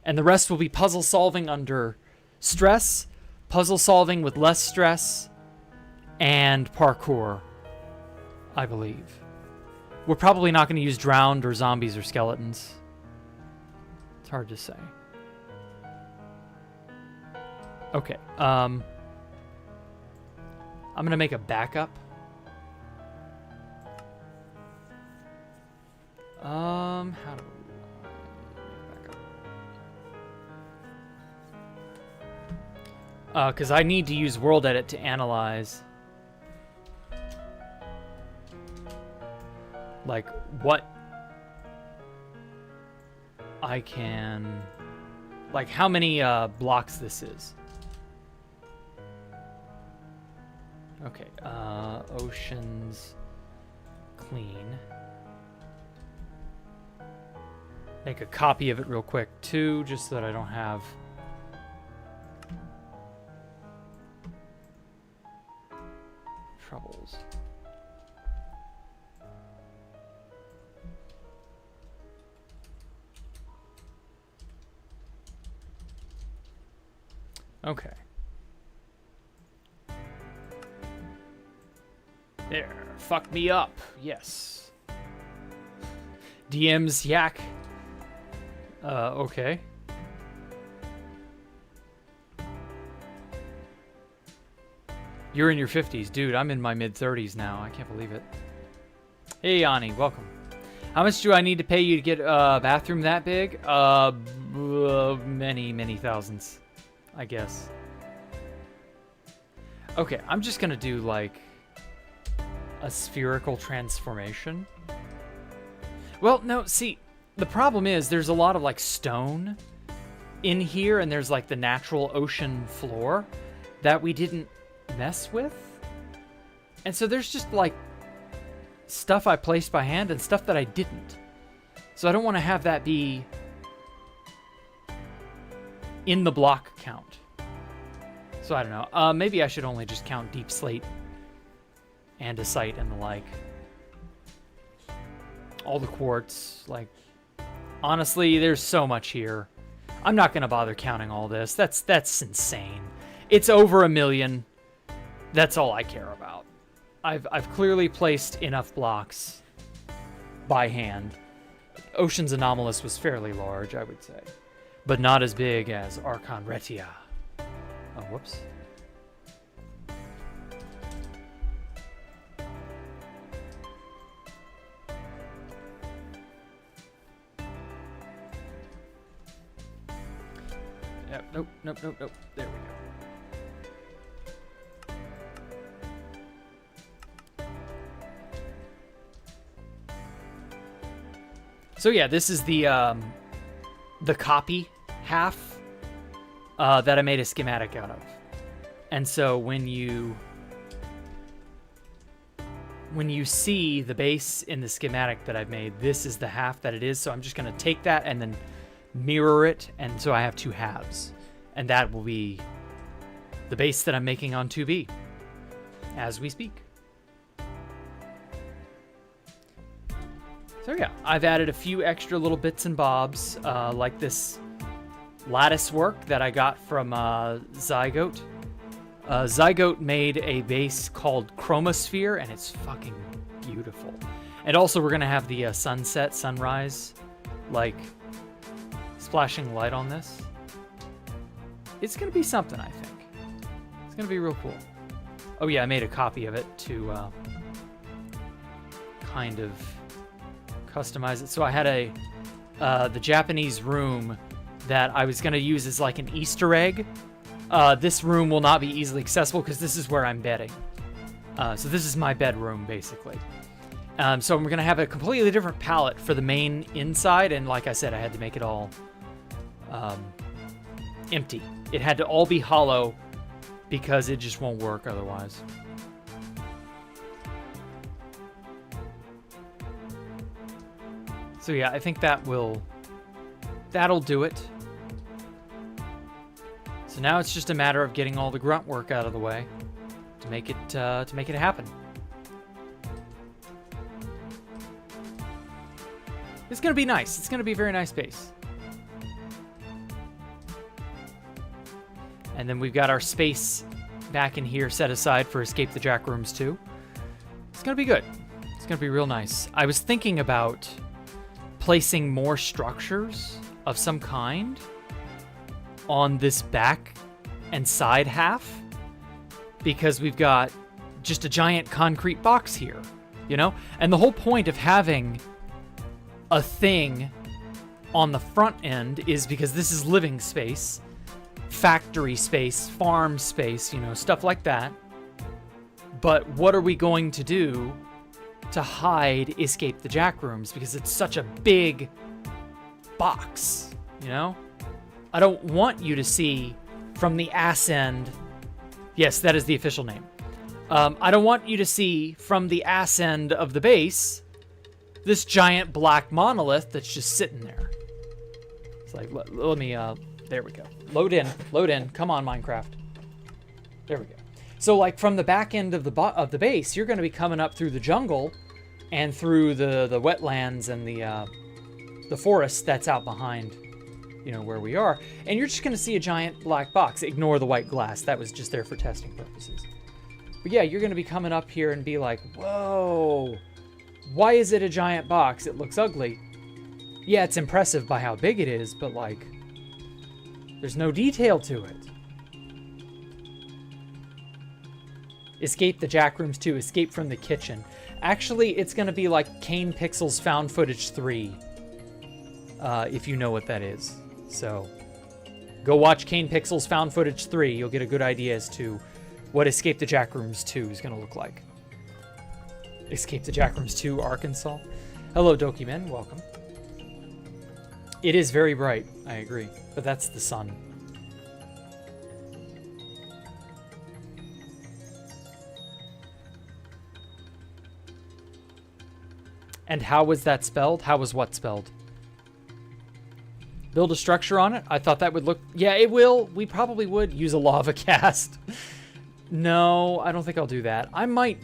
And the rest will be puzzle solving under stress, puzzle solving with less stress, and parkour, I believe. We're probably not going to use drowned or zombies or skeletons. It's hard to say. Okay, I'm going to make a backup. How do we back up? Because I need to use World Edit to analyze, like, what I can, like, how many blocks this is. Okay, oceans clean. Make a copy of it real quick, too, just so that I don't have... troubles. Okay. There. Fuck me up. Yes. DM's yak. Okay. You're in your 50s. Dude, I'm in my mid-30s now. I can't believe it. Hey, Ani. Welcome. How much do I need to pay you to get a bathroom that big? Many, many thousands, I guess. Okay, I'm just gonna do, like, a spherical transformation. Well, no, see, the problem is there's a lot of, like, stone in here, and there's, like, the natural ocean floor that we didn't mess with. And so there's just, like, stuff I placed by hand and stuff that I didn't. So I don't want to have that be in the block count. So I don't know. Maybe I should only just count deep slate, andesite, and the like. All the quartz, like, honestly, there's so much here. I'm not gonna bother counting all this. That's insane. It's over 1 million. That's all I care about. I've clearly placed enough blocks by hand. Ocean's Anomalous was fairly large, I would say, but not as big as Archon Retia. Oh, whoops. Yep, nope. There we go. So yeah, this is the copy half that I made a schematic out of. And so when you see the base in the schematic that I've made, this is the half that it is. So I'm just going to take that and then mirror it, and so I have two halves. And that will be the base that I'm making on 2B as we speak. So yeah, I've added a few extra little bits and bobs, like this lattice work that I got from Zygote. Zygote made a base called Chromosphere, and it's fucking beautiful. And also we're gonna have the sunset, sunrise, like, splashing light on this. It's gonna be something, I think. It's gonna be real cool. Oh yeah, I made a copy of it to kind of customize it. So I had the Japanese room that I was going to use as like an Easter egg. This room will not be easily accessible because this is where I'm bedding. So this is my bedroom, basically. So we're going to have a completely different palette for the main inside, and like I said, I had to make it all empty. It had to all be hollow because it just won't work otherwise. So yeah, I think that'll do it. So now it's just a matter of getting all the grunt work out of the way to make it happen. It's going to be nice. It's going to be a very nice base. And then we've got our space back in here set aside for Escape the Jack Rooms too. It's going to be good. It's going to be real nice. I was thinking about placing more structures of some kind on this back and side half, because we've got just a giant concrete box here, you know? And the whole point of having a thing on the front end is because this is living space, factory space, farm space, you know, stuff like that. But what are we going to do to hide Escape the Jack Rooms? Because it's such a big box, you know? I don't want you to see from the ass end. Yes, that is the official name. I don't want you to see from the ass end of the base this giant black monolith that's just sitting there. It's like, let me, there we go. Load in. Come on, Minecraft. There we go. So, like, from the back end of the base, you're going to be coming up through the jungle and through the wetlands and the forest that's out behind, you know, where we are. And you're just going to see a giant black box. Ignore the white glass. That was just there for testing purposes. But yeah, you're going to be coming up here and be like, whoa, why is it a giant box? It looks ugly. Yeah, it's impressive by how big it is, but, like, there's no detail to it. Escape the Jack Rooms 2, Escape from the Kitchen. Actually, it's going to be like Kane Pixel's Found Footage 3, if you know what that is. So, go watch Kane Pixel's Found Footage 3. You'll get a good idea as to what Escape the Jack Rooms 2 is going to look like. Escape the Jack Rooms 2, Arkansas. Hello, Dokimen. Welcome. It is very bright. I agree. But that's the sun. And how was that spelled? How was what spelled? Build a structure on it? I thought that would look... Yeah, it will. We probably would use a lava cast. No, I don't think I'll do that. I might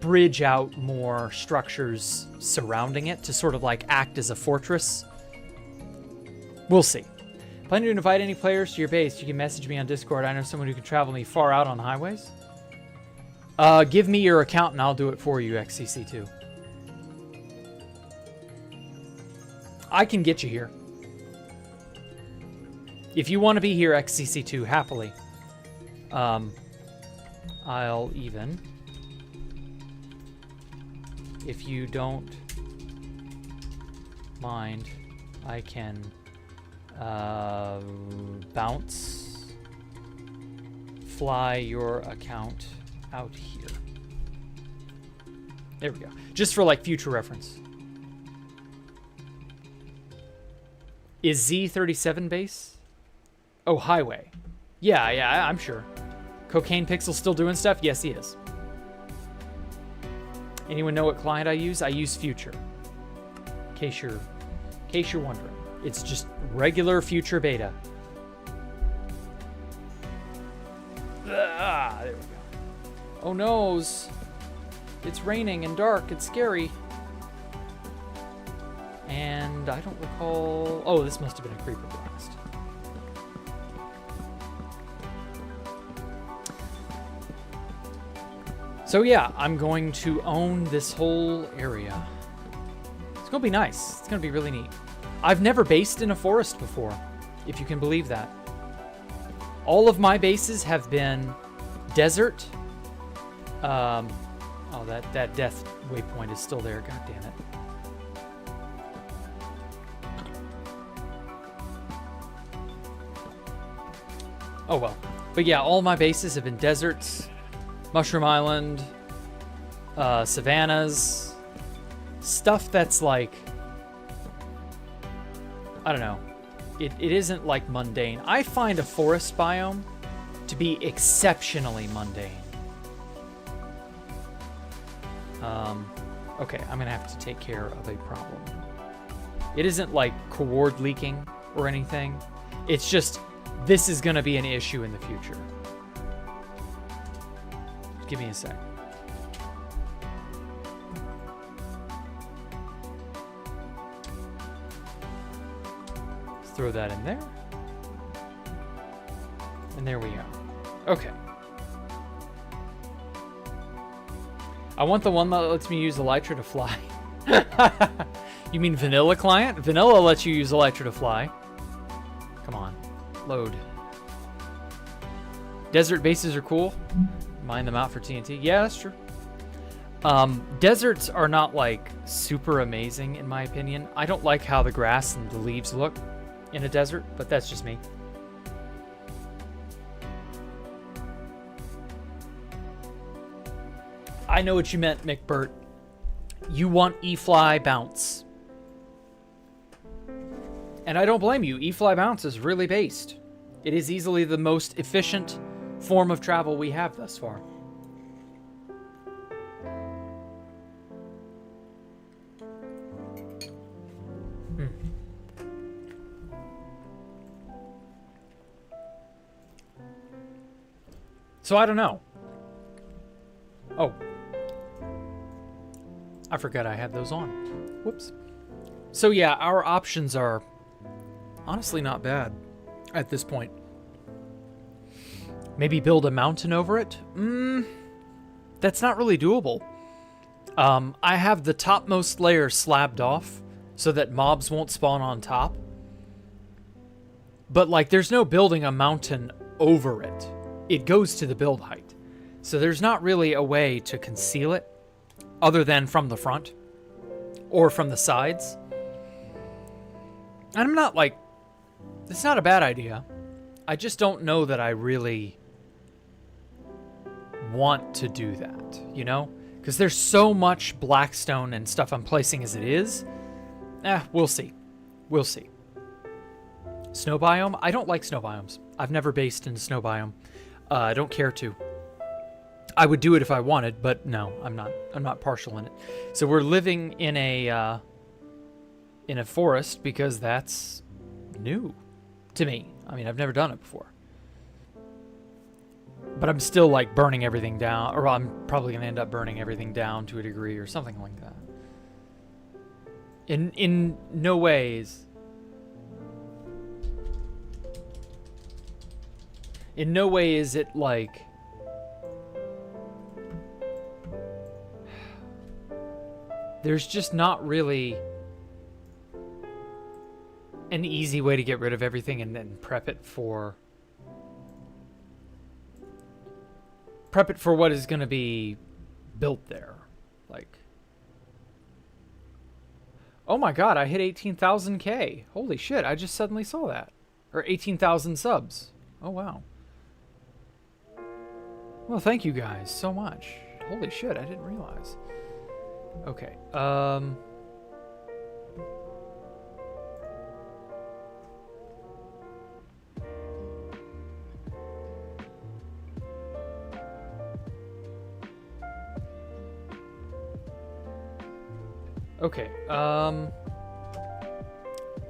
bridge out more structures surrounding it to sort of like act as a fortress. We'll see. Planning to invite any players to your base? You can message me on Discord. I know someone who can travel me far out on highways. Give me your account and I'll do it for you, XCC2. I can get you here. If you want to be here, XCC2, happily. I'll even... If you don't mind, I can fly your account out here. There we go. Just for like future reference. Is Z37 base? Oh, highway. Yeah, I'm sure. Cocaine Pixel still doing stuff? Yes, he is. Anyone know what client I use? I use Future. In case you're wondering. It's just regular Future Beta. Ah, there we go. Oh noes. It's raining and dark. It's scary. And I don't recall... Oh, this must have been a creeper blast. So yeah, I'm going to own this whole area. It's going to be nice. It's going to be really neat. I've never based in a forest before, if you can believe that. All of my bases have been desert. Oh, that death waypoint is still there. God damn it. Oh well. But yeah, all my bases have been deserts, Mushroom Island, savannas, stuff that's like, I don't know. It isn't like mundane. I find a forest biome to be exceptionally mundane. Okay, I'm gonna have to take care of a problem. It isn't like coord leaking or anything. It's just, this is gonna be an issue in the future. Give me a sec. throw that in there. And there we go. Okay. I want the one that lets me use Elytra to fly. You mean Vanilla client? Vanilla lets you use Elytra to fly. Come on. Load. Desert bases are cool. Mine them out for TNT. Yeah, that's true. Deserts are not, like, super amazing, in my opinion. I don't like how the grass and the leaves look in a desert, but that's just me. I know what you meant, McBurt. You want E-Fly bounce. And I don't blame you. E-Fly bounce is really based. It is easily the most efficient form of travel we have thus far. So I don't know. Oh. I forgot I had those on. Whoops. So yeah, our options are honestly not bad at this point. Maybe build a mountain over it? That's not really doable. I have the topmost layer slabbed off so that mobs won't spawn on top. But like, there's no building a mountain over it. It goes to the build height. So there's not really a way to conceal it other than from the front or from the sides. And I'm not like, it's not a bad idea. I just don't know that I really want to do that, you know? Because there's so much blackstone and stuff I'm placing as it is. We'll see. We'll see. Snow biome? I don't like snow biomes. I've never based in snow biome. I don't care to. I would do it if I wanted, but no, I'm not. I'm not partial in it. So we're living in a forest because that's new to me. I mean, I've never done it before. But I'm still like burning everything down, or I'm probably gonna end up burning everything down to a degree or something like that. In no ways. In no way is it like there's just not really an easy way to get rid of everything and then prep it for what is going to be built there. Like, oh my god, I hit 18,000K. Holy shit, I just suddenly saw that. Or 18,000 subs. Oh wow. Well, thank you guys so much. Holy shit, I didn't realize. Okay, okay,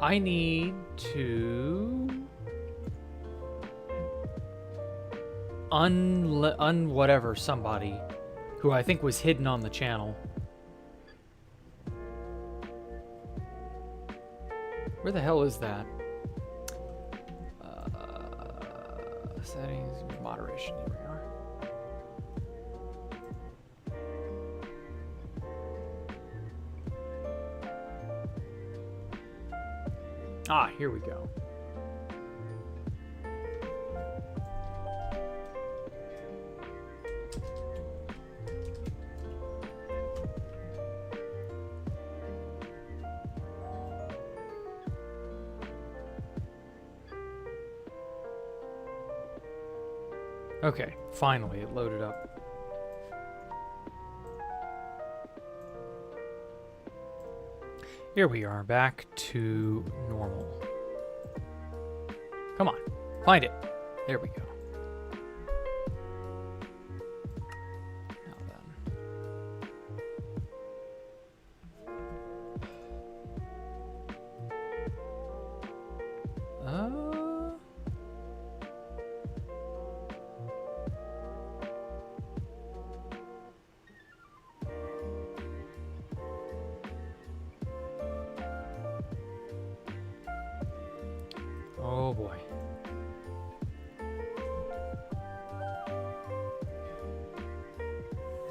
I need to whatever somebody who I think was hidden on the channel. Where the hell is that? Settings, moderation, here we are. Ah, here we go. Okay, finally it loaded up. Here we are, back to normal. Come on, find it. There we go. Now then.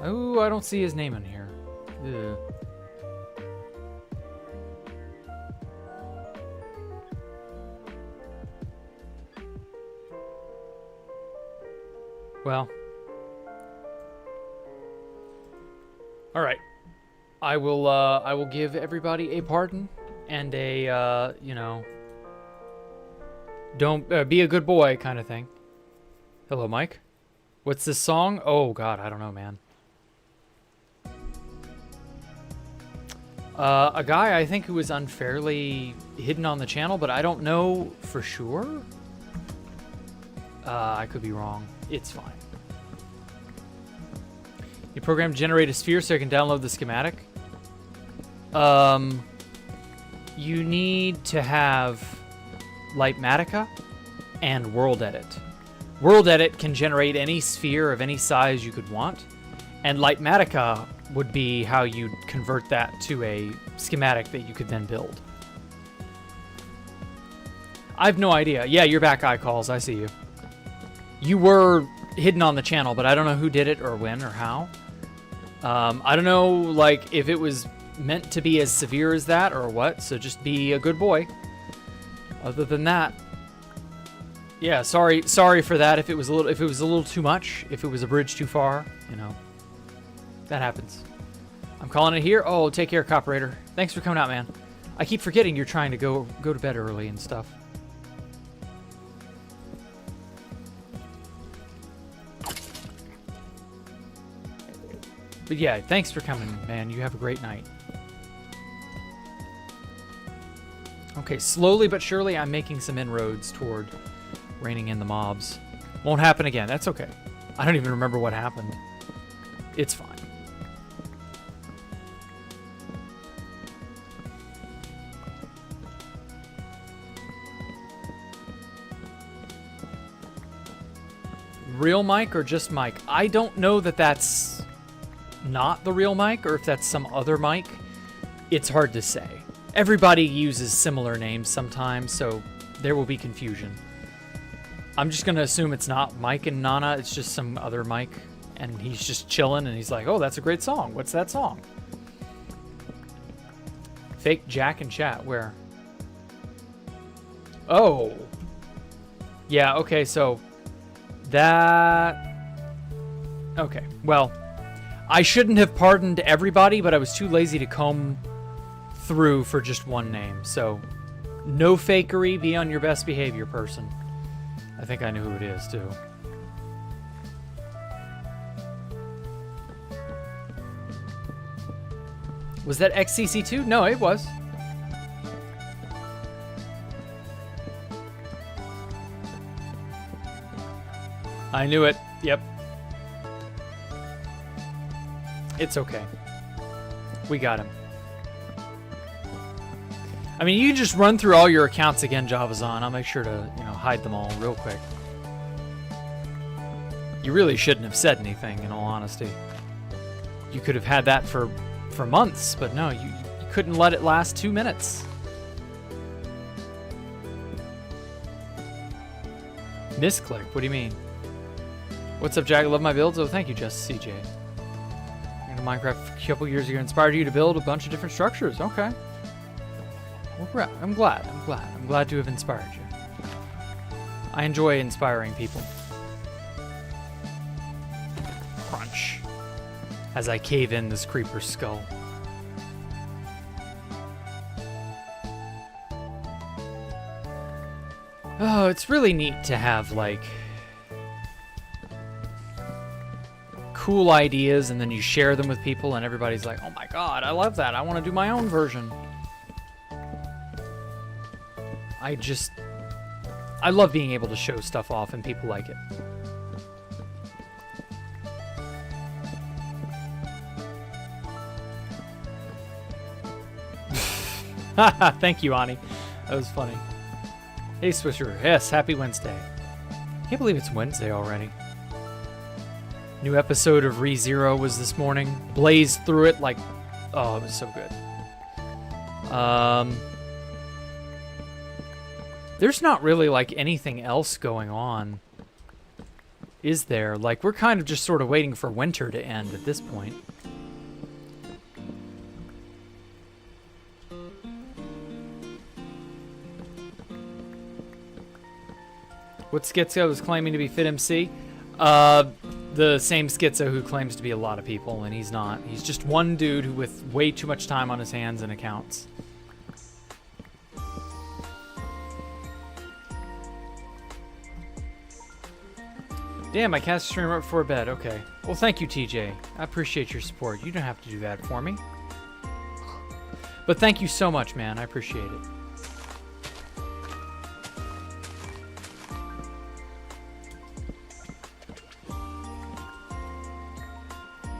Oh, I don't see his name in here. Ugh. Well. All right. I will give everybody a pardon and a you know, don't be a good boy kind of thing. Hello, Mike. What's this song? Oh god, I don't know, man. A guy I think who was unfairly hidden on the channel, but I don't know for sure. I could be wrong. It's fine. You program to generate a sphere so I can download the schematic. You need to have Lightmatica and World Edit. World Edit can generate any sphere of any size you could want, and Lightmatica would be how you'd convert that to a schematic that you could then build. I have no idea. Yeah, you're back, iCalls. I see you. You were hidden on the channel, but I don't know who did it or when or how. I don't know, like, if it was meant to be as severe as that or what, so just be a good boy. Other than that, yeah, sorry for that if it was a little too much, if it was a bridge too far, you know. That happens. I'm calling it here. Oh, take care, Coperator. Thanks for coming out, man. I keep forgetting you're trying to go to bed early and stuff. But yeah, thanks for coming, man. You have a great night. Okay, slowly but surely I'm making some inroads toward reining in the mobs. Won't happen again. That's okay. I don't even remember what happened. It's fine. Real Mike or just Mike? I don't know that that's not the real Mike or if that's some other Mike. It's hard to say. Everybody uses similar names sometimes, so there will be confusion. I'm just going to assume it's not Mike and Nana, it's just some other Mike, and he's just chilling, and he's like, oh, that's a great song. What's that song? Fake Jack in chat, where? Oh. Yeah, okay, so that... Okay, well, I shouldn't have pardoned everybody, but I was too lazy to comb through for just one name, so no fakery, be on your best behavior, person. I think I know who it is, too. Was that XCC2? No, it was. I knew it. Yep. It's okay. We got him. I mean, you can just run through all your accounts again, Javazon. I'll make sure to, you know, hide them all real quick. You really shouldn't have said anything, in all honesty. You could have had that for months, but no, you couldn't let it last 2 minutes. Misclick? What do you mean? What's up, Jack? I love my builds. Oh, thank you, Just CJ. Into Minecraft a couple years ago inspired you to build a bunch of different structures. Okay. Well, I'm glad to have inspired you. I enjoy inspiring people. Crunch. As I cave in this creeper's skull. Oh, it's really neat to have, like, cool ideas and then you share them with people and everybody's like, oh my god, I love that. I want to do my own version. I love being able to show stuff off and people like it. Thank you, Ani. That was funny. Hey, Swisher. Yes, happy Wednesday. Can't believe it's Wednesday already. New episode of ReZero was this morning. Blazed through it like... Oh, it was so good. There's not really, like, anything else going on, is there? Like, we're kind of just sort of waiting for winter to end at this point. What schizo is claiming to be Fit MC? The same schizo who claims to be a lot of people, and he's not. He's just one dude who with way too much time on his hands and accounts. Damn, I cast a stream right before bed. Okay. Well, thank you, TJ. I appreciate your support. You don't have to do that for me. But thank you so much, man. I appreciate it.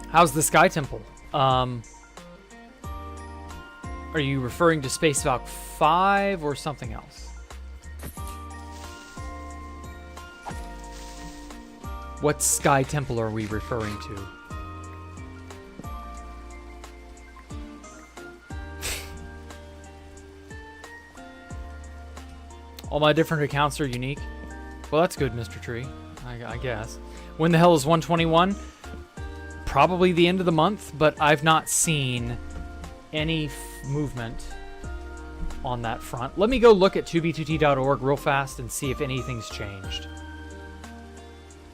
How's the Sky Temple? Are you referring to Space Valk 5 or something else? What Sky Temple are we referring to? All my different accounts are unique. Well, that's good, Mr. Tree. I guess. When the hell is 121? Probably the end of the month, but I've not seen any movement on that front. Let me go look at 2b2t.org real fast and see if anything's changed.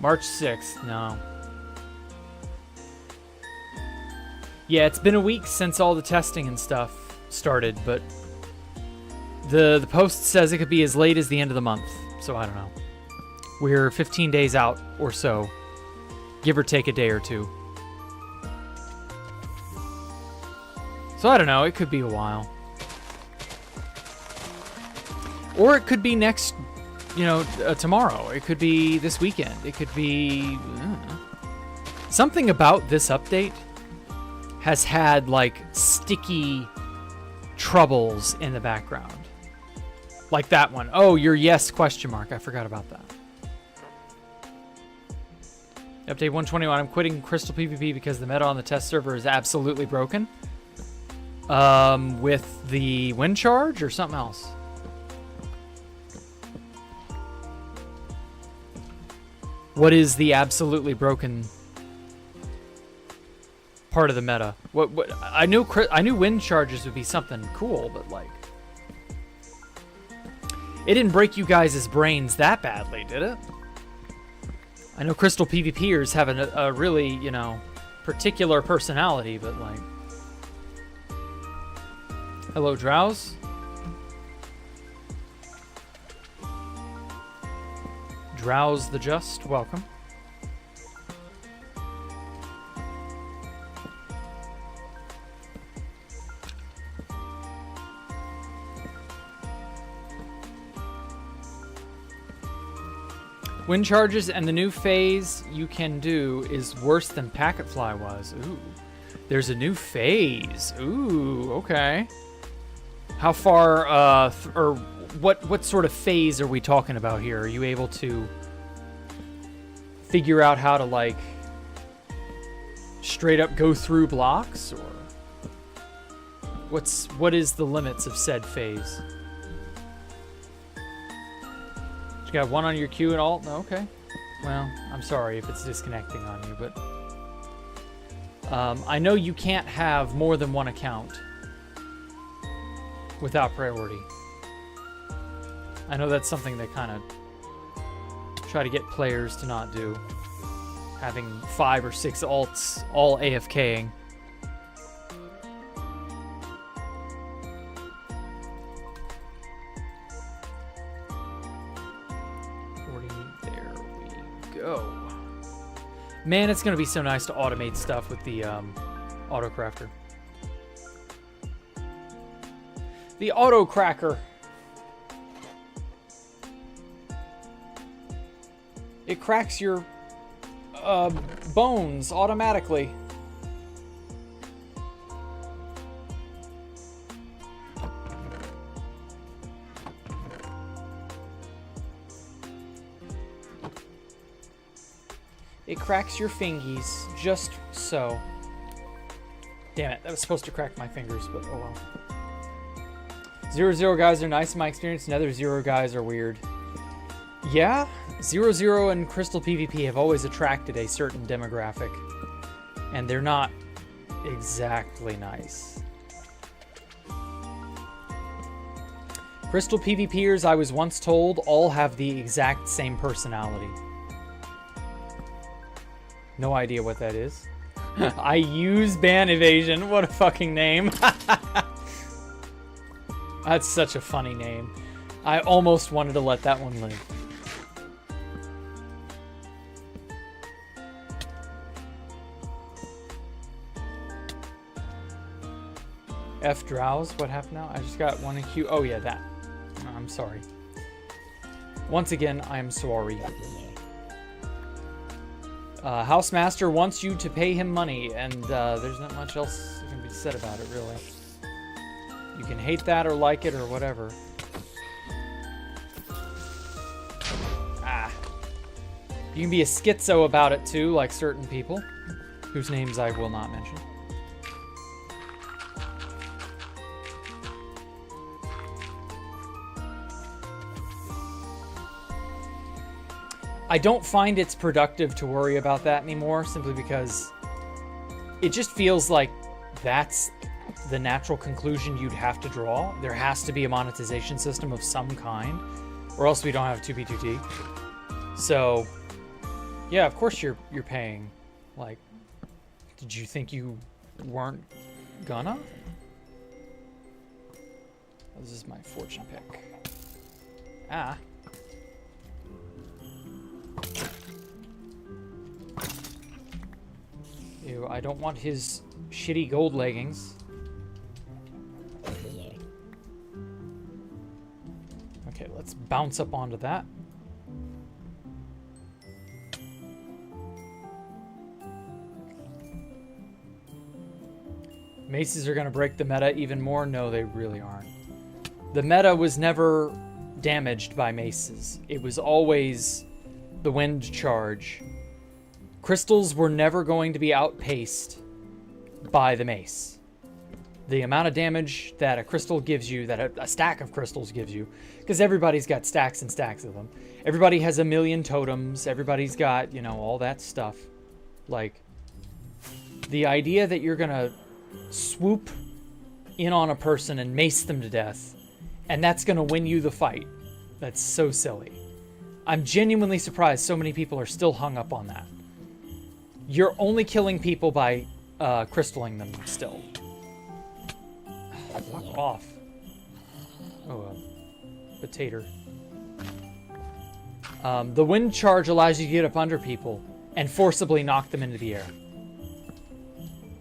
March 6th, no. Yeah, it's been a week since all the testing and stuff started, but the post says it could be as late as the end of the month, so I don't know. We're 15 days out or so, give or take a day or two. So I don't know, it could be a while. Or it could be next, tomorrow. It could be this weekend. It could be... Something about this update has had, like, sticky troubles in the background. Like that one. Oh, your yes question mark. I forgot about that. Update 121. I'm quitting Crystal PvP because the meta on the test server is absolutely broken. With the wind charge or something else? What is the absolutely broken part of the meta? What I knew wind charges would be something cool, but like it didn't break you guys' brains that badly, did it? I know Crystal PvPers have a really, particular personality, but like hello, Drowse. Drowse the Just, welcome. Wind charges and the new phase you can do is worse than Packetfly was. Ooh, there's a new phase. Ooh, okay. How far, or what sort of phase are we talking about here? Are you able to figure out how to, like, straight up go through blocks, or what is the limits of said phase? You got one on your Q and alt? No, okay. Well, I'm sorry if it's disconnecting on you, but I know you can't have more than one account without priority. I know that's something they kind of try to get players to not do. Having 5 or 6 alts all AFKing. There we go. Man, it's going to be so nice to automate stuff with the Autocrafter. The Auto Cracker. It cracks your bones automatically. It cracks your fingies just so. Damn it, that was supposed to crack my fingers, but oh well. 0-0 guys are nice in my experience. Nether 0 guys are weird. Yeah, 0-0 and Crystal PvP have always attracted a certain demographic. And they're not exactly nice. Crystal PvPers, I was once told, all have the exact same personality. No idea what that is. I use ban evasion. What a fucking name. That's such a funny name. I almost wanted to let that one live. F drowse. What happened now? I just got one in queue. Oh yeah, that. I'm sorry. Once again, I am sorry. Housemaster wants you to pay him money, and there's not much else that can be said about it, really. You can hate that or like it or whatever. Ah. You can be a schizo about it, too, like certain people, whose names I will not mention. I don't find it's productive to worry about that anymore, simply because it just feels like that's the natural conclusion you'd have to draw. There has to be a monetization system of some kind, or else we don't have 2B2T. So, yeah, of course you're paying. Like, did you think you weren't gonna? This is my fortune pick. Ah. Ew, I don't want his shitty gold leggings. Okay, let's bounce up onto that. Maces are gonna break the meta even more? No, they really aren't. The meta was never damaged by maces. It was always the wind charge. Crystals were never going to be outpaced by the mace. The amount of damage that a crystal gives you, that a stack of crystals gives you, because everybody's got stacks and stacks of them. Everybody has a million totems. Everybody's got, you know, all that stuff. Like, the idea that you're gonna swoop in on a person and mace them to death, and that's gonna win you the fight. That's so silly. I'm genuinely surprised so many people are still hung up on that. You're only killing people by crystalling them still. Fuck off. Oh, potato. The wind charge allows you to get up under people and forcibly knock them into the air.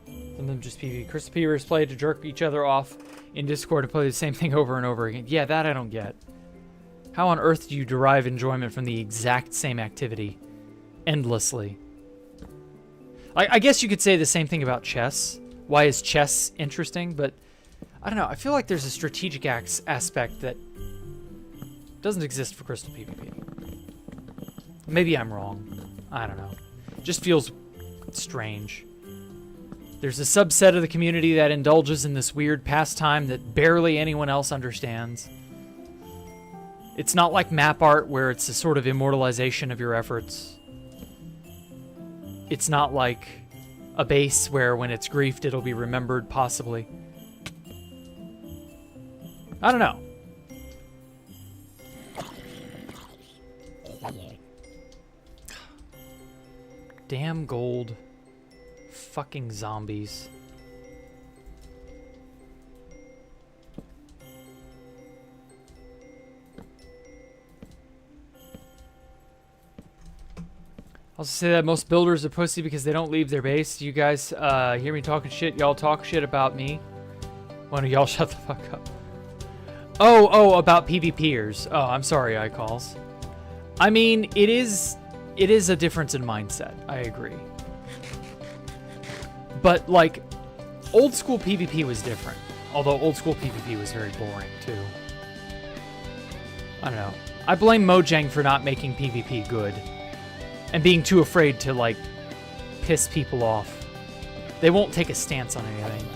Some of them just PvP. Crystal PvPers play to jerk each other off in Discord to play the same thing over and over again. Yeah, that I don't get. How on earth do you derive enjoyment from the exact same activity endlessly? I guess you could say the same thing about chess. Why is chess interesting? But I don't know. I feel like there's a strategic aspect that doesn't exist for Crystal PvP. Maybe I'm wrong. I don't know. It just feels strange. There's a subset of the community that indulges in this weird pastime that barely anyone else understands. It's not like map art where it's a sort of immortalization of your efforts. It's not like a base where when it's griefed it'll be remembered, possibly. I don't know. Damn gold. Fucking zombies. I'll say that most builders are pussy because they don't leave their base. You guys hear me talking shit? Y'all talk shit about me? Why don't y'all shut the fuck up? Oh, about PvPers. Oh, I'm sorry, iCalls. I mean, it is a difference in mindset. I agree. But, like, old school PvP was different. Although old school PvP was very boring, too. I don't know. I blame Mojang for not making PvP good. And being too afraid to, like, piss people off. They won't take a stance on anything.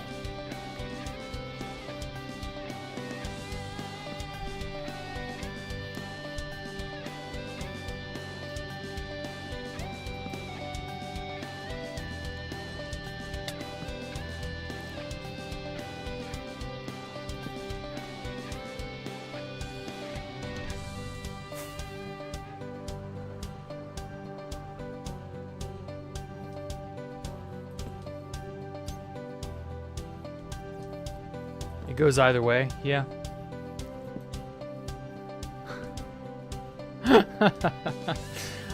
It goes either way, yeah.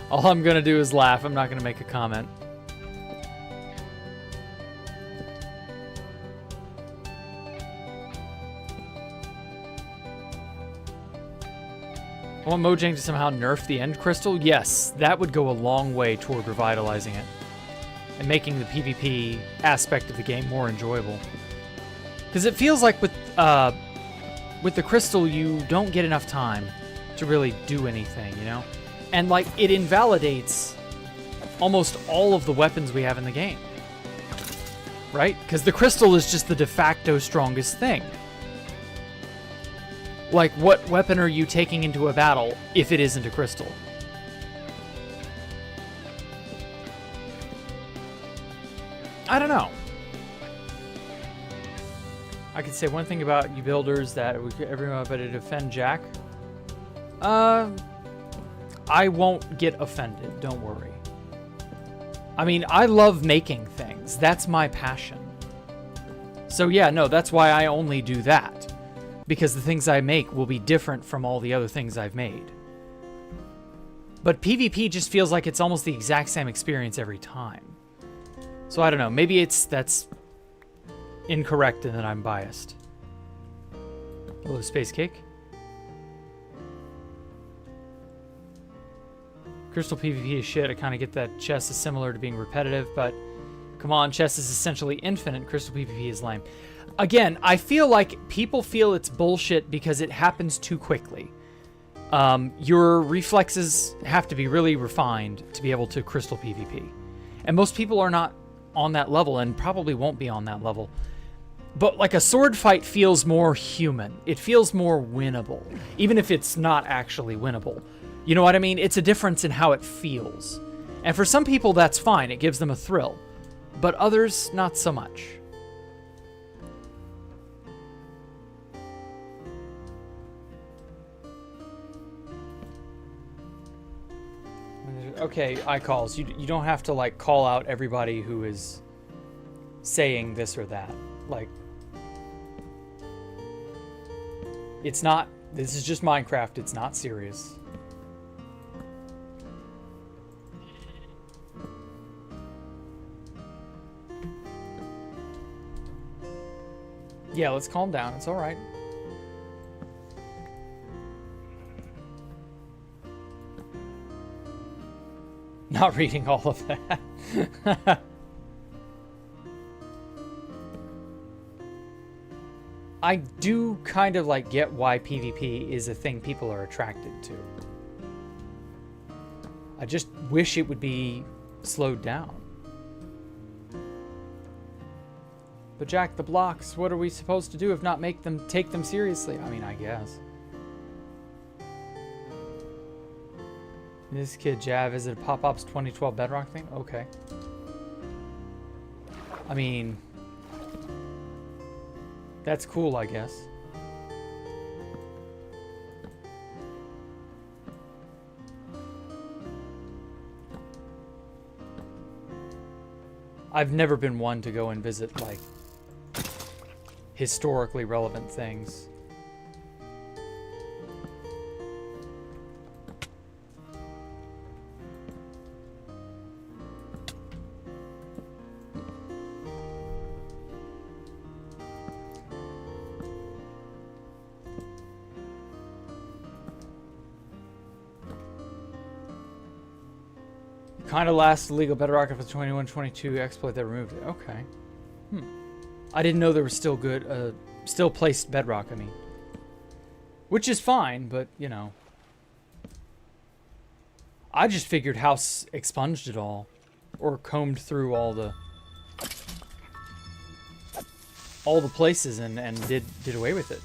All I'm gonna do is laugh. I'm not gonna make a comment. I want Mojang to somehow nerf the end crystal. Yes, that would go a long way toward revitalizing it and making the PvP aspect of the game more enjoyable. Because it feels like with the crystal, you don't get enough time to really do anything, you know? And like, it invalidates almost all of the weapons we have in the game. Right? Because the crystal is just the de facto strongest thing. Like, what weapon are you taking into a battle if it isn't a crystal? I don't know. I could say one thing about you builders that everyone better defend Jack. I won't get offended, don't worry. I mean, I love making things. That's my passion. So yeah, no, that's why I only do that. Because the things I make will be different from all the other things I've made. But PvP just feels like it's almost the exact same experience every time. So I don't know, maybe that's incorrect and that I'm biased. Hello, Space Cake. Crystal PvP is shit. I kind of get that chess is similar to being repetitive, but come on, chess is essentially infinite. Crystal PvP is lame. Again, I feel like people feel it's bullshit because it happens too quickly. Your reflexes have to be really refined to be able to crystal PvP. And most people are not on that level and probably won't be on that level. But like a sword fight feels more human. It feels more winnable, even if it's not actually winnable. You know what I mean? It's a difference in how it feels. And for some people, that's fine. It gives them a thrill. But others, not so much. Okay, iCalls. You don't have to like call out everybody who is saying this or that. Like, it's not. This is just Minecraft. It's not serious. Yeah, let's calm down. It's all right. Not reading all of that. I do kind of like get why PvP is a thing people are attracted to. I just wish it would be slowed down. But Jack, the blocks, what are we supposed to do if not make them take them seriously? I mean, I guess. This kid, Jav, is it a Pop-Op's 2012 Bedrock thing? Okay. I mean, that's cool, I guess. I've never been one to go and visit, like, historically relevant things. Kind of last legal bedrock after the 21-22 exploit that removed it. Okay. I didn't know there was still good, still placed bedrock, I mean. Which is fine, but, you know. I just figured House expunged it all. Or combed through all the places and did away with it.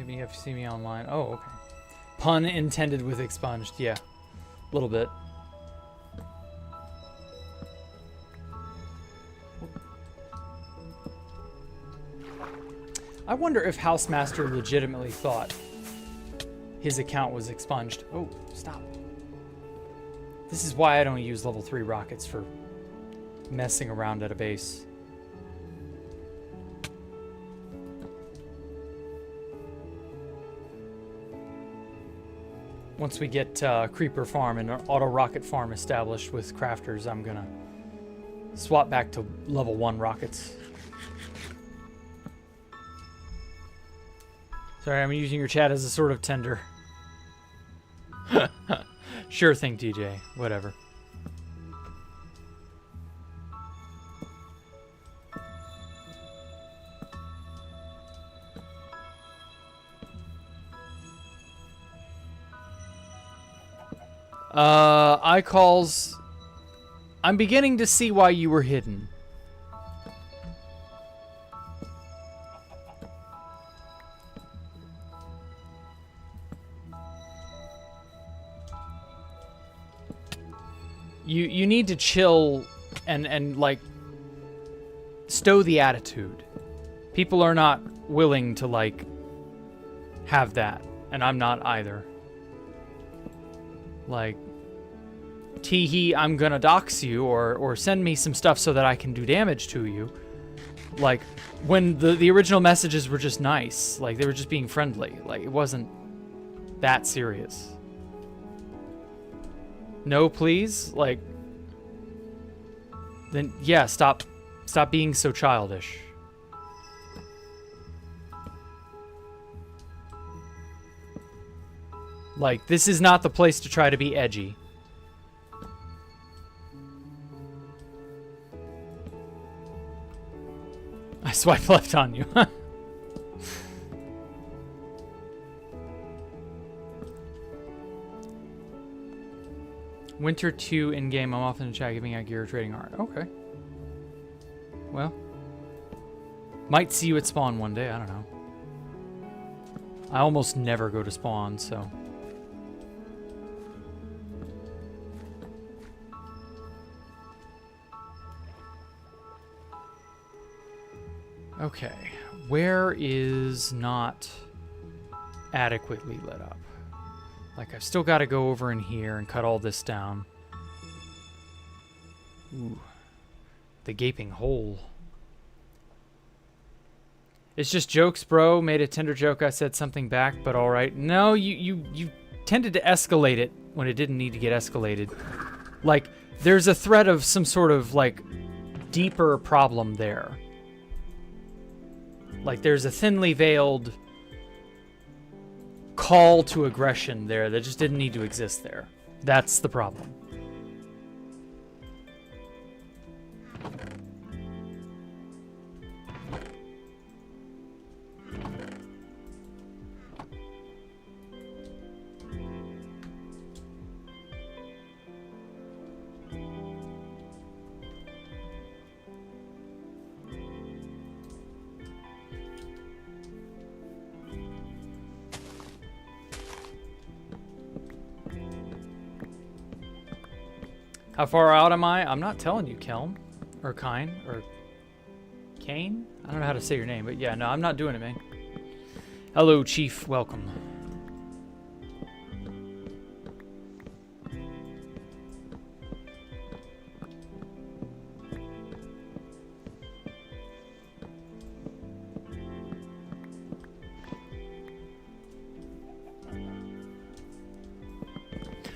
You have to see me online. Oh, okay. Pun intended with expunged. Yeah, a little bit. I wonder if Housemaster legitimately thought his account was expunged. Oh, stop. This is why I don't use level 3 rockets for messing around at a base. Once we get Creeper Farm and Auto Rocket Farm established with crafters, I'm gonna swap back to level 1 rockets. Sorry, I'm using your chat as a sort of tender. Sure thing, TJ. Whatever. iCalls. I'm beginning to see why you were hidden. You need to chill and like stow the attitude. People are not willing to like have that, and I'm not either. Like, tee-hee, I'm gonna dox you, or send me some stuff so that I can do damage to you. Like, when the original messages were just nice. Like, they were just being friendly. Like, it wasn't that serious. No, please? Like, then, yeah, stop being so childish. Like, this is not the place to try to be edgy. I swipe left on you. Winter 2 in-game, I'm often in chat giving out gear trading art. Okay. Well. Might see you at spawn one day, I don't know. I almost never go to spawn, so... Okay, where is not adequately lit up? Like, I've still got to go over in here and cut all this down. Ooh, the gaping hole. It's just jokes, bro. Made a tender joke. I said something back, but all right. No, you tended to escalate it when it didn't need to get escalated. Like, there's a threat of some sort of, like, deeper problem there. Like, there's a thinly veiled call to aggression there that just didn't need to exist there. That's the problem. How far out am I? I'm not telling you, Kelm. Or Kine. Or Kane? I don't know how to say your name, but yeah, no, I'm not doing it, man. Hello, Chief. Welcome.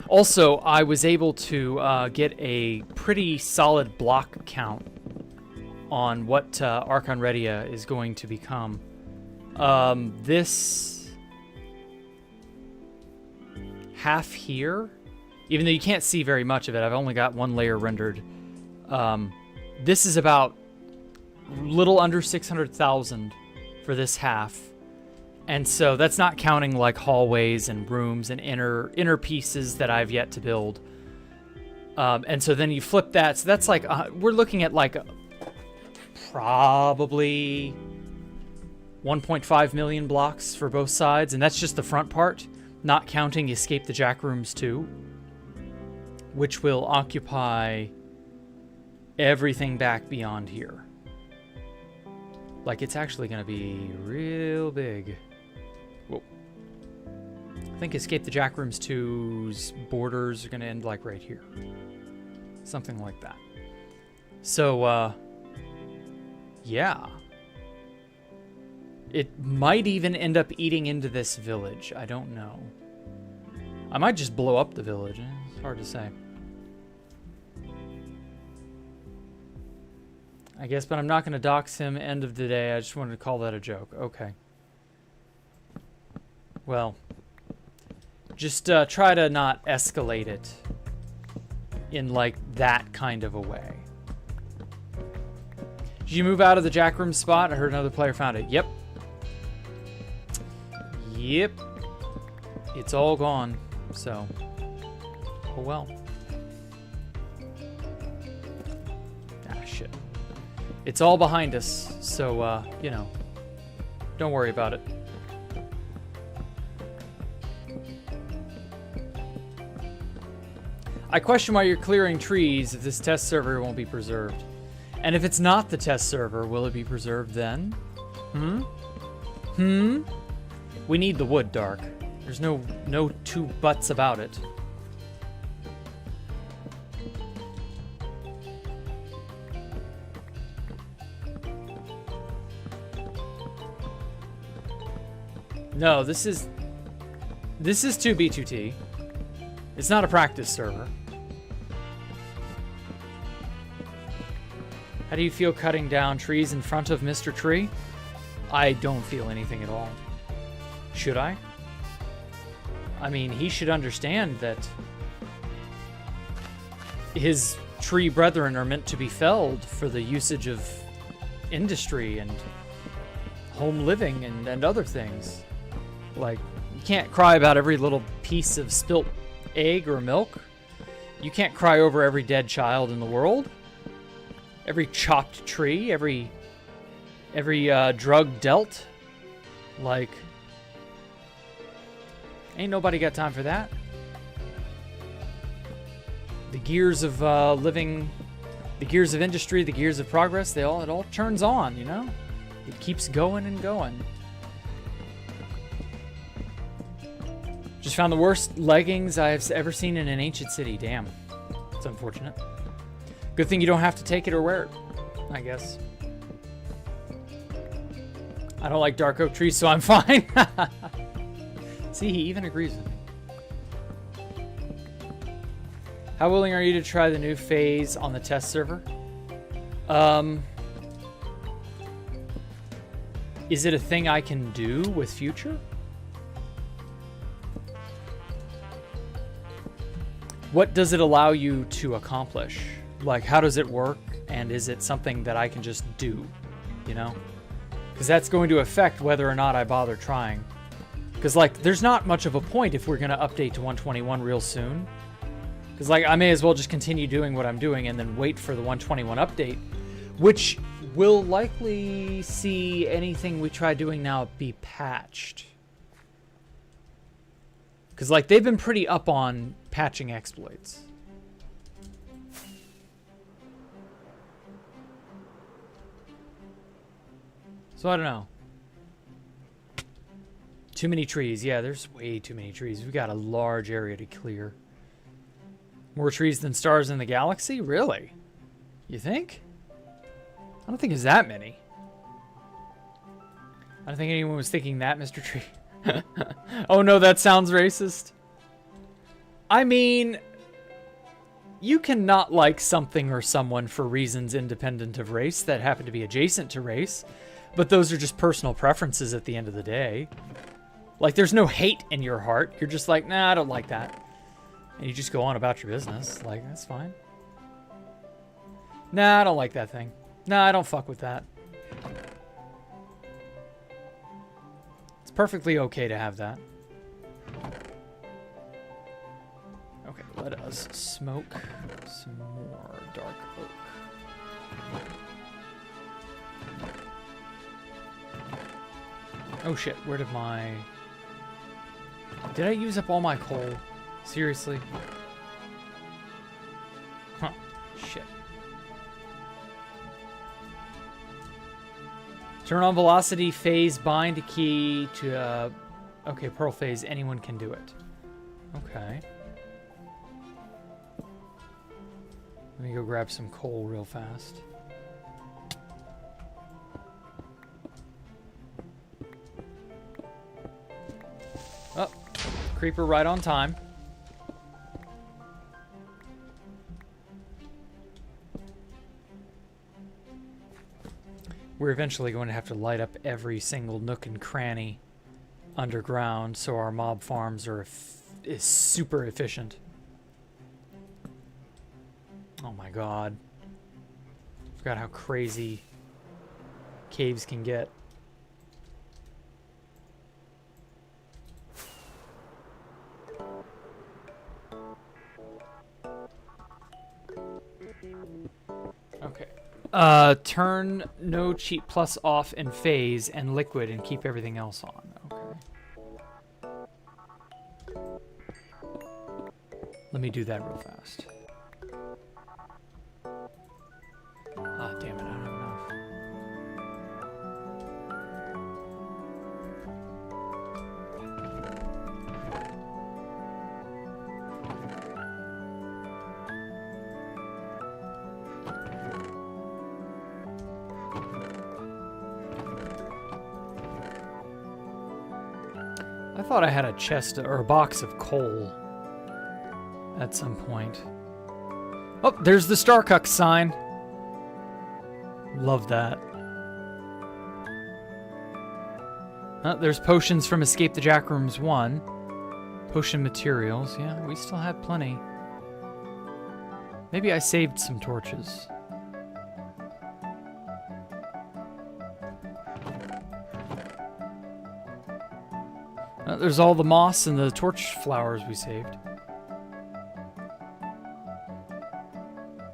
Also, I was able to get a pretty solid block count on what Archon Redia is going to become. This half here, even though you can't see very much of it, I've only got one layer rendered. This is about little under 600,000 for this half. And so that's not counting like hallways and rooms and inner pieces that I've yet to build. And so then you flip that. So that's like, we're looking at like probably 1.5 million blocks for both sides. And that's just the front part. not counting Escape the Jack Rooms 2, which will occupy everything back beyond here. Like, it's actually going to be real big. Whoa. I think Escape the Jack Rooms 2's borders are going to end, like, right here. Something like that. So, yeah. It might even end up eating into this village. I don't know. I might just blow up the village. It's hard to say. I guess, but I'm not going to dox him end of the day. I just wanted to call that a joke. Okay. Well, just try to not escalate it in, like, that kind of a way. Did you move out of the Jack Room spot? I heard another player found it. Yep. Yep. It's all gone. So, oh well. Ah, shit. It's all behind us, so, you know, don't worry about it. I question why you're clearing trees if this test server won't be preserved. And if it's not the test server, will it be preserved then? We need the wood, Dark. There's no two buts about it. No, this is 2B2T. It's not a practice server. How do you feel cutting down trees in front of Mr. Tree? I don't feel anything at all. Should I? I mean, he should understand that his tree brethren are meant to be felled for the usage of industry and home living and other things. Like, you can't cry about every little piece of spilt egg or milk. You can't cry over every dead child in the world. Every chopped tree, every drug dealt. Like, ain't nobody got time for that. The gears of living, the gears of industry, the gears of progress, it all turns on, you know? It keeps going and going. Just found the worst leggings I've ever seen in an ancient city. Damn. It's unfortunate. Good thing you don't have to take it or wear it, I guess. I don't like dark oak trees, so I'm fine. See, he even agrees with me. How willing are you to try the new phase on the test server? Is it a thing I can do with future? What does it allow you to accomplish? Like, how does it work? And is it something that I can just do, you know? Because that's going to affect whether or not I bother trying. Because, like, there's not much of a point if we're going to update to 121 real soon. Because, like, I may as well just continue doing what I'm doing and then wait for the 121 update, which will likely see anything we try doing now be patched. Because, like, they've been pretty up on patching exploits. So, I don't know. Too many trees. Yeah, there's way too many trees. We've got a large area to clear. More trees than stars in the galaxy? Really? You think? I don't think it's that many. I don't think anyone was thinking that, Mr. Tree. Oh no, that sounds racist. I mean, you cannot like something or someone for reasons independent of race that happen to be adjacent to race, but those are just personal preferences at the end of the day. Like, there's no hate in your heart. You're just like, nah, I don't like that. And you just go on about your business. Like, that's fine. Nah, I don't like that thing. Nah, I don't fuck with that. It's perfectly okay to have that. Okay, let us smoke some more dark oak. Oh shit, where did my... Did I use up all my coal? Seriously? Huh. Shit. Turn on velocity, phase, bind a key to, okay, pearl phase, anyone can do it. Okay. Let me go grab some coal real fast. Oh, creeper right on time. We're eventually going to have to light up every single nook and cranny underground so our mob farms are is super efficient. Oh my god. Forgot how crazy caves can get. Okay. Turn no cheat plus off in phase and liquid and keep everything else on. Okay. Let me do that real fast. Ah, damn it, I don't have enough. I thought I had a chest or a box of coal at some point. Oh, there's the Starcuck sign. Love that. There's potions from Escape the Jackrooms 1. Potion materials. Yeah, we still have plenty. Maybe I saved some torches. There's all the moss and the torch flowers we saved.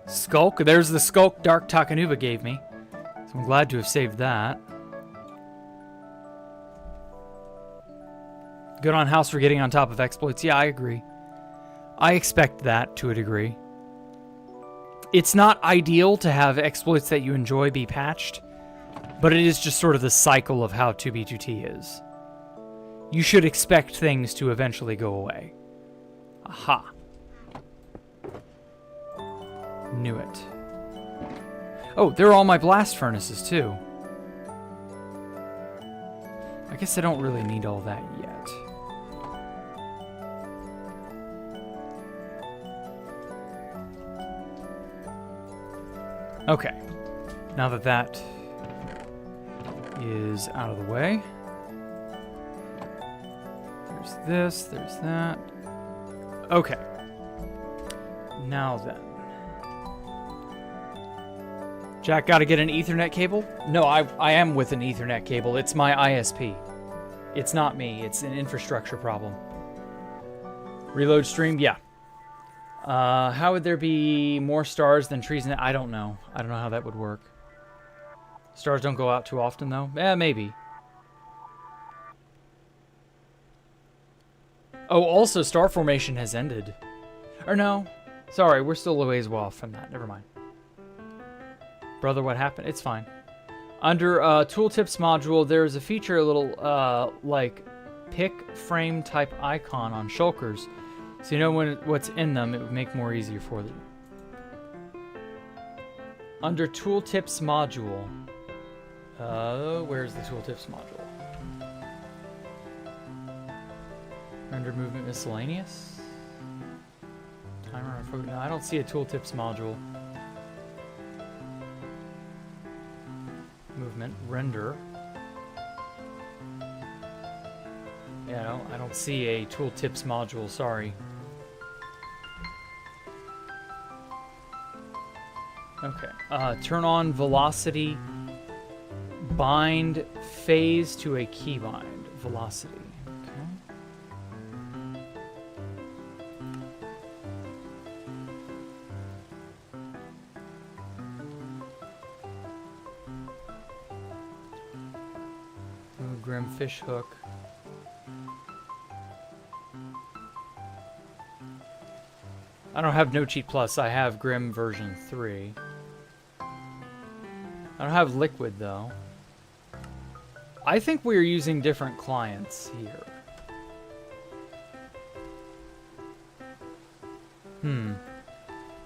Skulk. There's the skulk Dark Takanuva gave me. So I'm glad to have saved that. Good on House for getting on top of exploits. Yeah, I agree. I expect that to a degree. It's not ideal to have exploits that you enjoy be patched, but it is just sort of the cycle of how 2B2T is. You should expect things to eventually go away. Aha. Knew it. Oh, there are all my blast furnaces, too. I guess I don't really need all that yet. Okay. Now that that is out of the way. There's this, there's that. Okay. Now then. Jack, gotta get an Ethernet cable? No, I am with an Ethernet cable. It's my ISP. It's not me. It's an infrastructure problem. Reload stream? Yeah. How would there be more stars than trees? I don't know. I don't know how that would work. Stars don't go out too often, though? Yeah, maybe. Oh, also, star formation has ended. Or no. Sorry, we're still a ways off from that. Never mind. Brother, what happened? It's fine. Under Tooltips module, there is a feature, a little, like, pick frame type icon on shulkers. So you know what's in them, it would make more easier for them. Under Tooltips module. Where's the Tooltips module? Render movement miscellaneous? Timer, no, I don't see a Tooltips module. Movement, render. Yeah, no, I don't see a Tooltips module, sorry. Okay, turn on velocity, bind phase to a keybind, velocity. Grim fish hook. I don't have No Cheat Plus. I have Grim version 3. I don't have Liquid, though. I think we're using different clients here.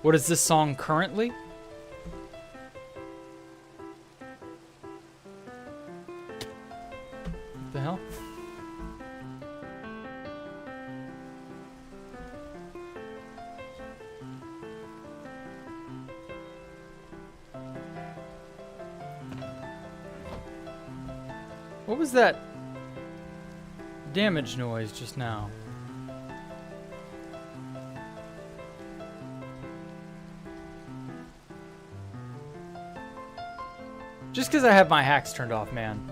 What is this song currently? What the hell? What was that damage noise just now? Just because I have my hacks turned off, man.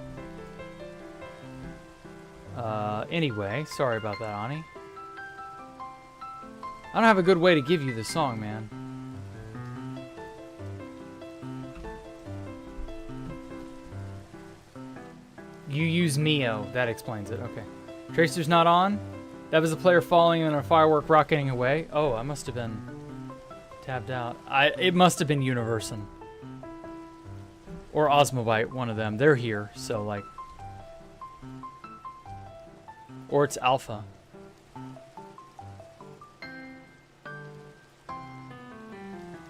Anyway, sorry about that, Ani. I don't have a good way to give you the song, man. You use Mio. That explains it. Okay. Tracer's not on. That was a player falling and a firework rocketing away. Oh, I must have been tabbed out. It must have been Universon. Or Osmobite, one of them. They're here, so like... Or it's Alpha.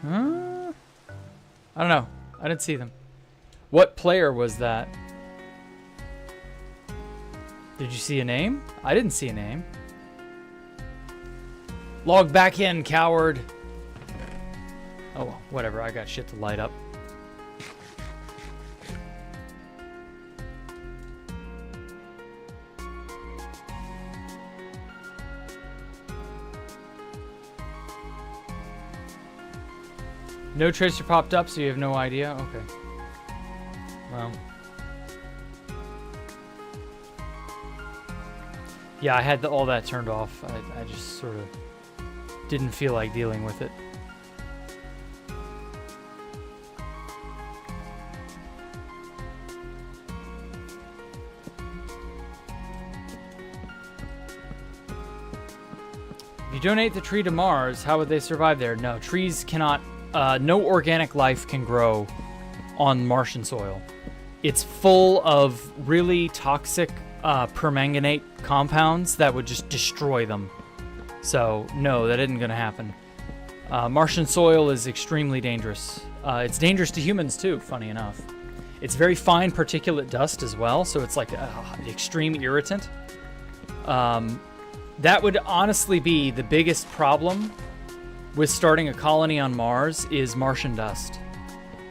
Huh? I don't know. I didn't see them. What player was that? Did you see a name? I didn't see a name. Log back in, coward. Oh, well, whatever. I got shit to light up. No tracer popped up, so you have no idea? Okay. Well. Yeah, I had all that turned off. I just sort of didn't feel like dealing with it. If you donate the tree to Mars, how would they survive there? No, trees cannot... no organic life can grow on Martian soil. It's full of really toxic permanganate compounds that would just destroy them. So, no, that isn't going to happen. Martian soil is extremely dangerous. It's dangerous to humans, too, funny enough. It's very fine particulate dust as well, so it's like an extreme irritant. That would honestly be the biggest problem with starting a colony on Mars is Martian dust.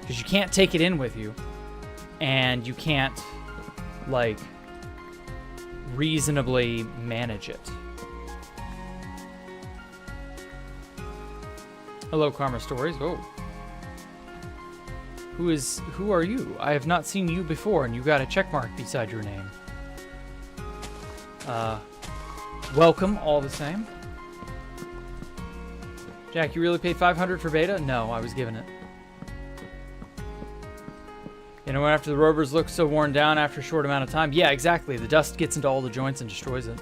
Because you can't take it in with you. And you can't, like, reasonably manage it. Hello, Karma Stories. Oh. Who are you? I have not seen you before, and you got a check mark beside your name. Welcome, all the same. Jack, you really paid $500 for beta? No, I was given it. You know, after the rovers look so worn down after a short amount of time? Yeah, exactly. The dust gets into all the joints and destroys it.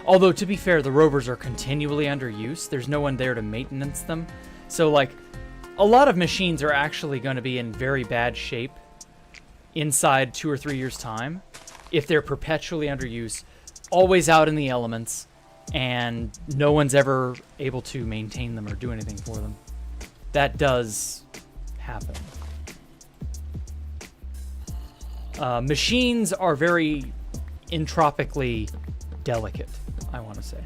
Although, to be fair, the rovers are continually under use. There's no one there to maintenance them. So, like, a lot of machines are actually going to be in very bad shape inside 2 or 3 years' time if they're perpetually under use, always out in the elements, and no one's ever able to maintain them or do anything for them. That does happen. Machines are very entropically delicate, I want to say.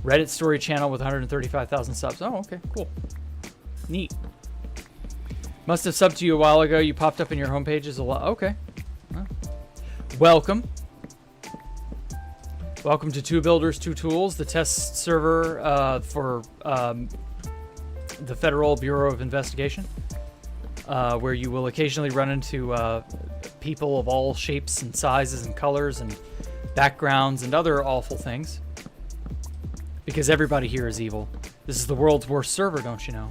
Reddit story channel with 135,000 subs. Oh, okay, cool. Neat. Must have subbed to you a while ago. You popped up in your homepages a lot. Okay. Well, welcome. Welcome to Two Builders, Two Tools, the test server for the Federal Bureau of Investigation, where you will occasionally run into people of all shapes and sizes and colors and backgrounds and other awful things. Because everybody here is evil. This is the world's worst server, don't you know?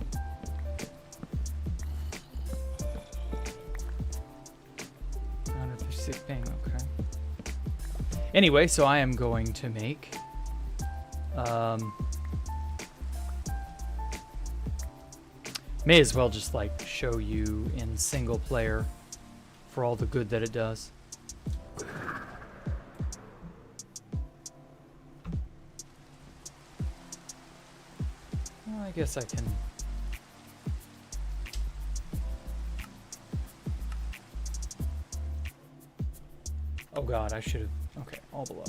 Ping, okay. Anyway, so I am going to make May as well just like show you in single player for all the good that it does. Well, I guess I can. Oh god, I should have. Okay, all below.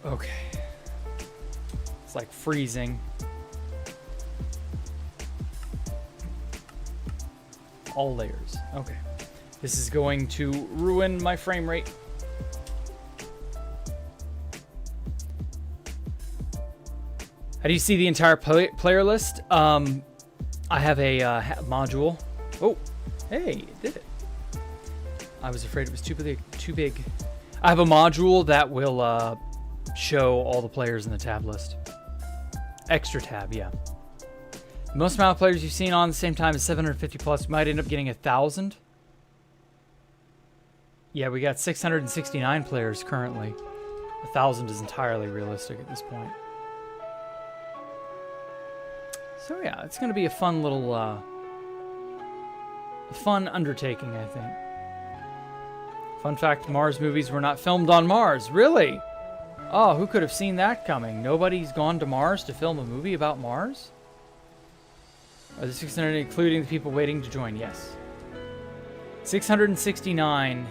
Okay. It's like freezing. All layers. Okay. This is going to ruin my frame rate. How do you see the entire player list? I have a module. Oh, hey, it did it. I was afraid it was too big. I have a module that will show all the players in the tab list. Extra tab, yeah. The most amount of players you've seen on at the same time is 750 plus. You might end up getting 1,000. Yeah, we got 669 players currently. 1,000 is entirely realistic at this point. So yeah, it's going to be a fun little, fun undertaking, I think. Fun fact, Mars movies were not filmed on Mars. Really? Oh, who could have seen that coming? Nobody's gone to Mars to film a movie about Mars? Are the 600 including the people waiting to join? Yes. 669.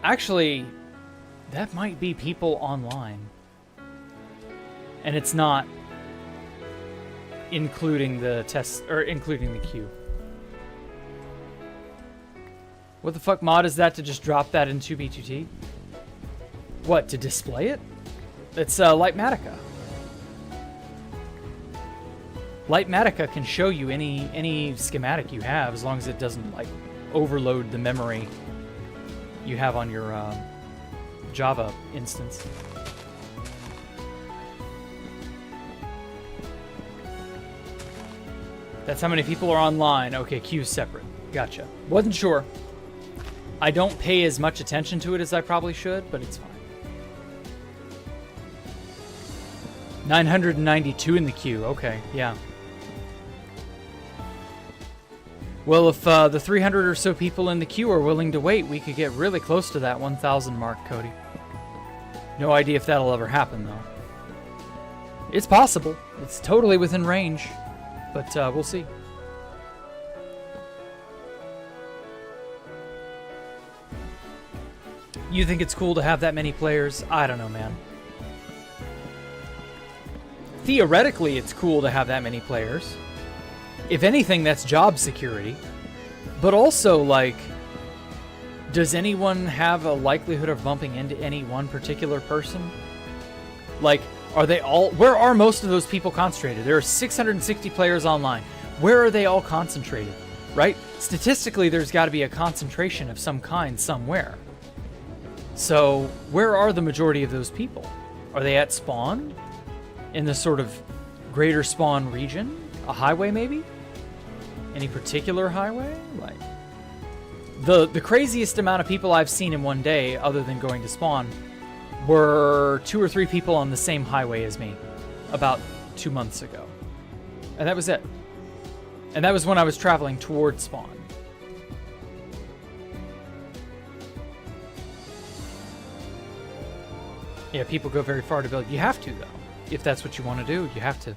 Actually, that might be people online. And it's not including the test, or including the queue. What the fuck mod is that to just drop that in 2B2T? What, to display it? It's Lightmatica. Lightmatica can show you any schematic you have as long as it doesn't like overload the memory you have on your Java instance. That's how many people are online. Okay, queue's separate. Gotcha. Wasn't sure. I don't pay as much attention to it as I probably should, but it's fine. 992 in the queue. Okay, yeah. Well, if the 300 or so people in the queue are willing to wait, we could get really close to that 1,000 mark, Cody. No idea if that'll ever happen, though. It's possible. It's totally within range. But we'll see. You think it's cool to have that many players? I don't know, man. Theoretically, it's cool to have that many players. If anything, that's job security. But also, like, does anyone have a likelihood of bumping into any one particular person? Like, are they all... Where are most of those people concentrated? There are 660 players online. Where are they all concentrated? Right? Statistically, there's got to be a concentration of some kind somewhere. So, where are the majority of those people? Are they at spawn? In the sort of greater spawn region? A highway, maybe? Any particular highway? Like, the craziest amount of people I've seen in one day, other than going to spawn, were 2 or 3 people on the same highway as me about 2 months ago. And that was it. And that was when I was traveling towards spawn. Yeah, people go very far to build. You have to, though. If that's what you want to do, you have to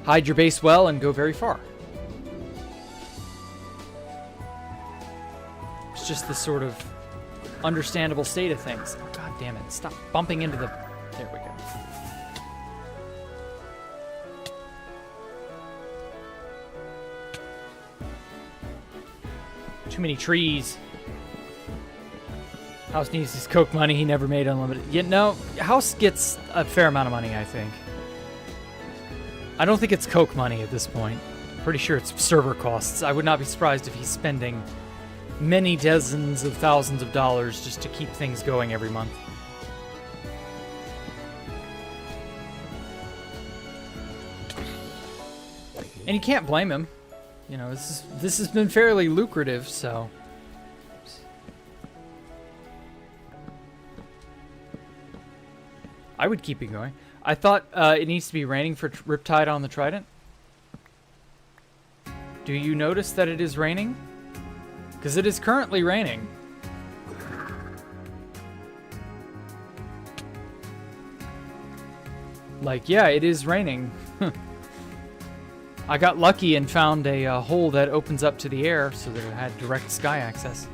hide your base well and go very far. It's just this sort of understandable state of things. Oh, God damn it. Stop bumping into the... There we go. Too many trees. House needs his Coke money. He never made unlimited. You know, House gets a fair amount of money, I think. I don't think it's Coke money at this point. Pretty sure it's server costs. I would not be surprised if he's spending many dozens of thousands of dollars just to keep things going every month. And you can't blame him. You know, this has been fairly lucrative, so... I would keep it going. I thought it needs to be raining for Riptide on the Trident. Do you notice that it is raining? Because it is currently raining. Like, yeah, it is raining. I got lucky and found a hole that opens up to the air so that it had direct sky access.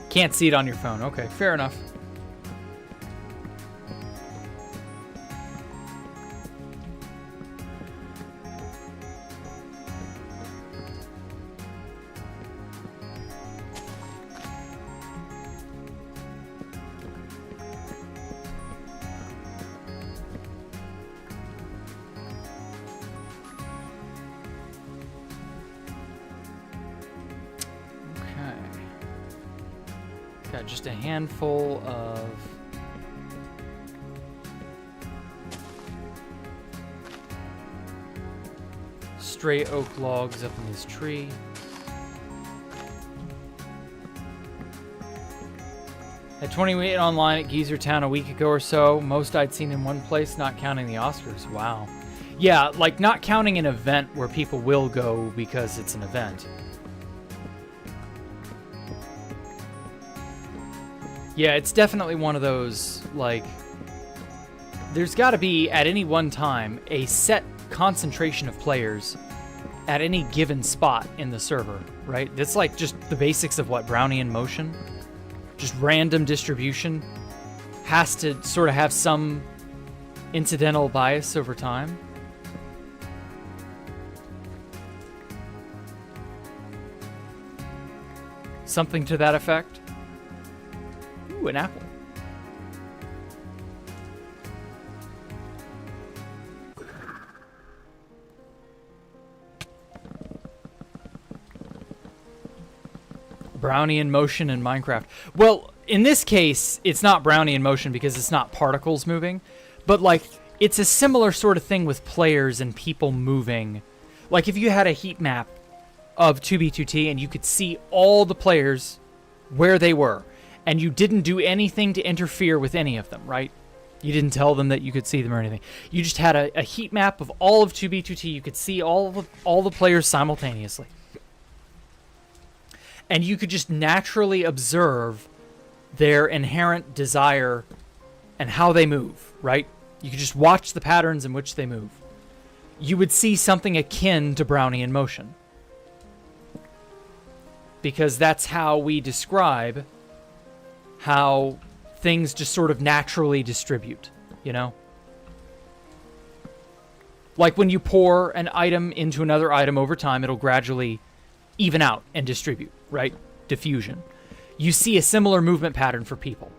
Can't see it on your phone. Okay, fair enough. Just a handful of stray oak logs up in this tree. At 28 online at Geezer Town a week ago or so, most I'd seen in one place, not counting the Oscars. Wow. Yeah, like not counting an event where people will go because it's an event. Yeah, it's definitely one of those, like, there's got to be, at any one time, a set concentration of players at any given spot in the server, right? That's like just the basics of what Brownian motion, just random distribution, has to sort of have some incidental bias over time. Something to that effect. Ooh, an apple. Brownian motion in Minecraft. Well, in this case, it's not Brownian motion because it's not particles moving, but like it's a similar sort of thing with players and people moving. Like if you had a heat map of 2B2T and you could see all the players where they were, and you didn't do anything to interfere with any of them, right? You didn't tell them that you could see them or anything. You just had a heat map of all of 2B2T. You could see all the players simultaneously. And you could just naturally observe their inherent desire and how they move, right? You could just watch the patterns in which they move. You would see something akin to Brownian motion. Because that's how we describe how things just sort of naturally distribute, you know? Like when you pour an item into another item over time, it'll gradually even out and distribute, right? Diffusion. You see a similar movement pattern for people.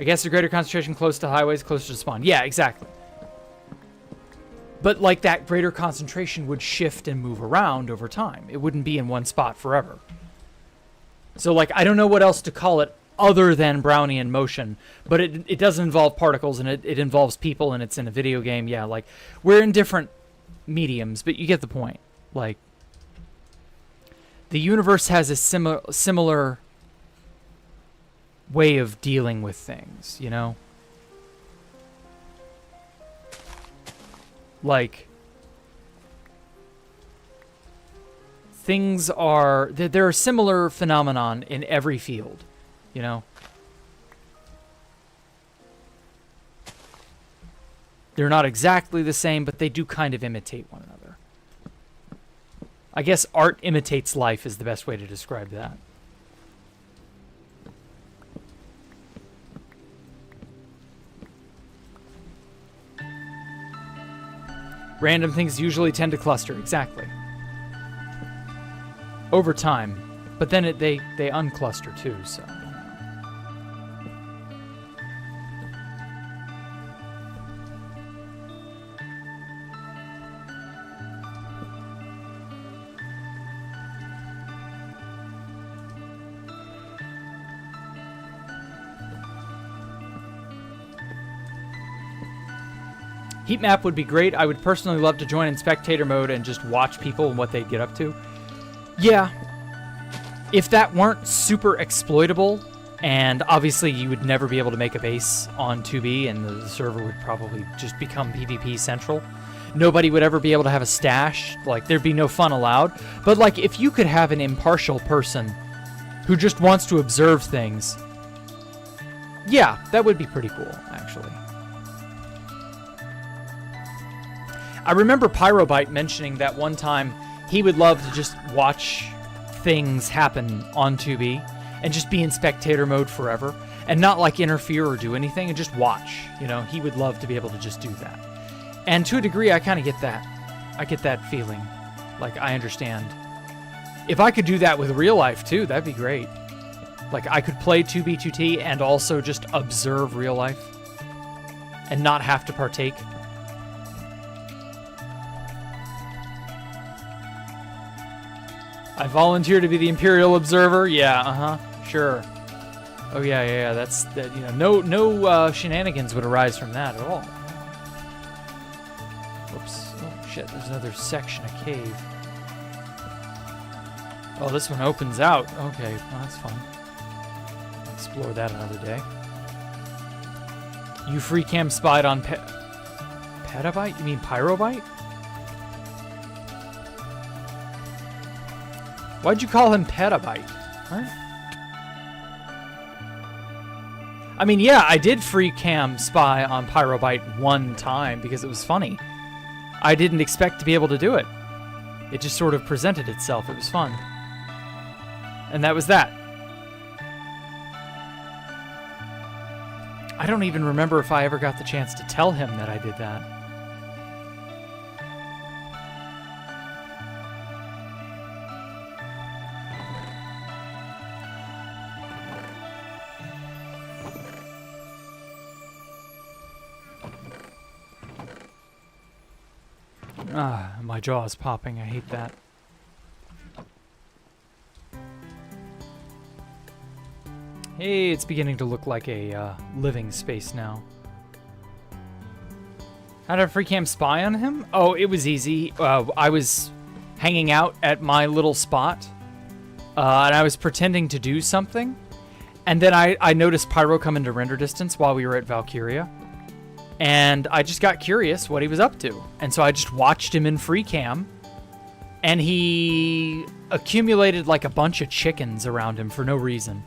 I guess a greater concentration close to highways, closer to spawn. Yeah, exactly. But like that greater concentration would shift and move around over time. It wouldn't be in one spot forever. So like, I don't know what else to call it other than Brownian motion, but it doesn't involve particles, and it involves people, and it's in a video game. Yeah, like, we're in different mediums, but you get the point. Like, the universe has a similar way of dealing with things, you know? Like, things are... There are similar phenomenon in every field. You know, they're not exactly the same, but they do kind of imitate one another. I guess art imitates life is the best way to describe that. Random things usually tend to cluster, exactly. Over time, but then they uncluster too, so... Heat map would be great. I would personally love to join in spectator mode and just watch people and what they'd get up to. Yeah. If that weren't super exploitable, and obviously you would never be able to make a base on 2B, and the server would probably just become PvP central. Nobody would ever be able to have a stash. Like, there'd be no fun allowed. But, like, if you could have an impartial person who just wants to observe things, yeah, that would be pretty cool, actually. I remember Pyrobyte mentioning that one time he would love to just watch things happen on 2B and just be in spectator mode forever and not like interfere or do anything and just watch. You know, he would love to be able to just do that. And to a degree, I kind of get that. I get that feeling. Like, I understand. If I could do that with real life too, that'd be great. Like, I could play 2B2T and also just observe real life and not have to partake. I volunteer to be the Imperial Observer. Yeah, sure. Oh yeah. That's that. You know, no shenanigans would arise from that at all. Oops. Oh shit. There's another section of cave. Oh, this one opens out. Okay, well, that's fun. Explore that another day. You free cam spied on Petabyte? You mean Pyrobyte? Why'd you call him Petabyte? What? I mean, yeah, I did free cam spy on Pyrobyte one time because it was funny. I didn't expect to be able to do it. It just sort of presented itself. It was fun. And that was that. I don't even remember if I ever got the chance to tell him that I did that. My jaw is popping. I hate that. Hey, it's beginning to look like a living space now. How did I free cam spy on him? Oh, it was easy. I was hanging out at my little spot, and I was pretending to do something, and then I noticed Pyro come into render distance while we were at Valkyria. And I just got curious what he was up to. And so I just watched him in free cam. And he accumulated like a bunch of chickens around him for no reason.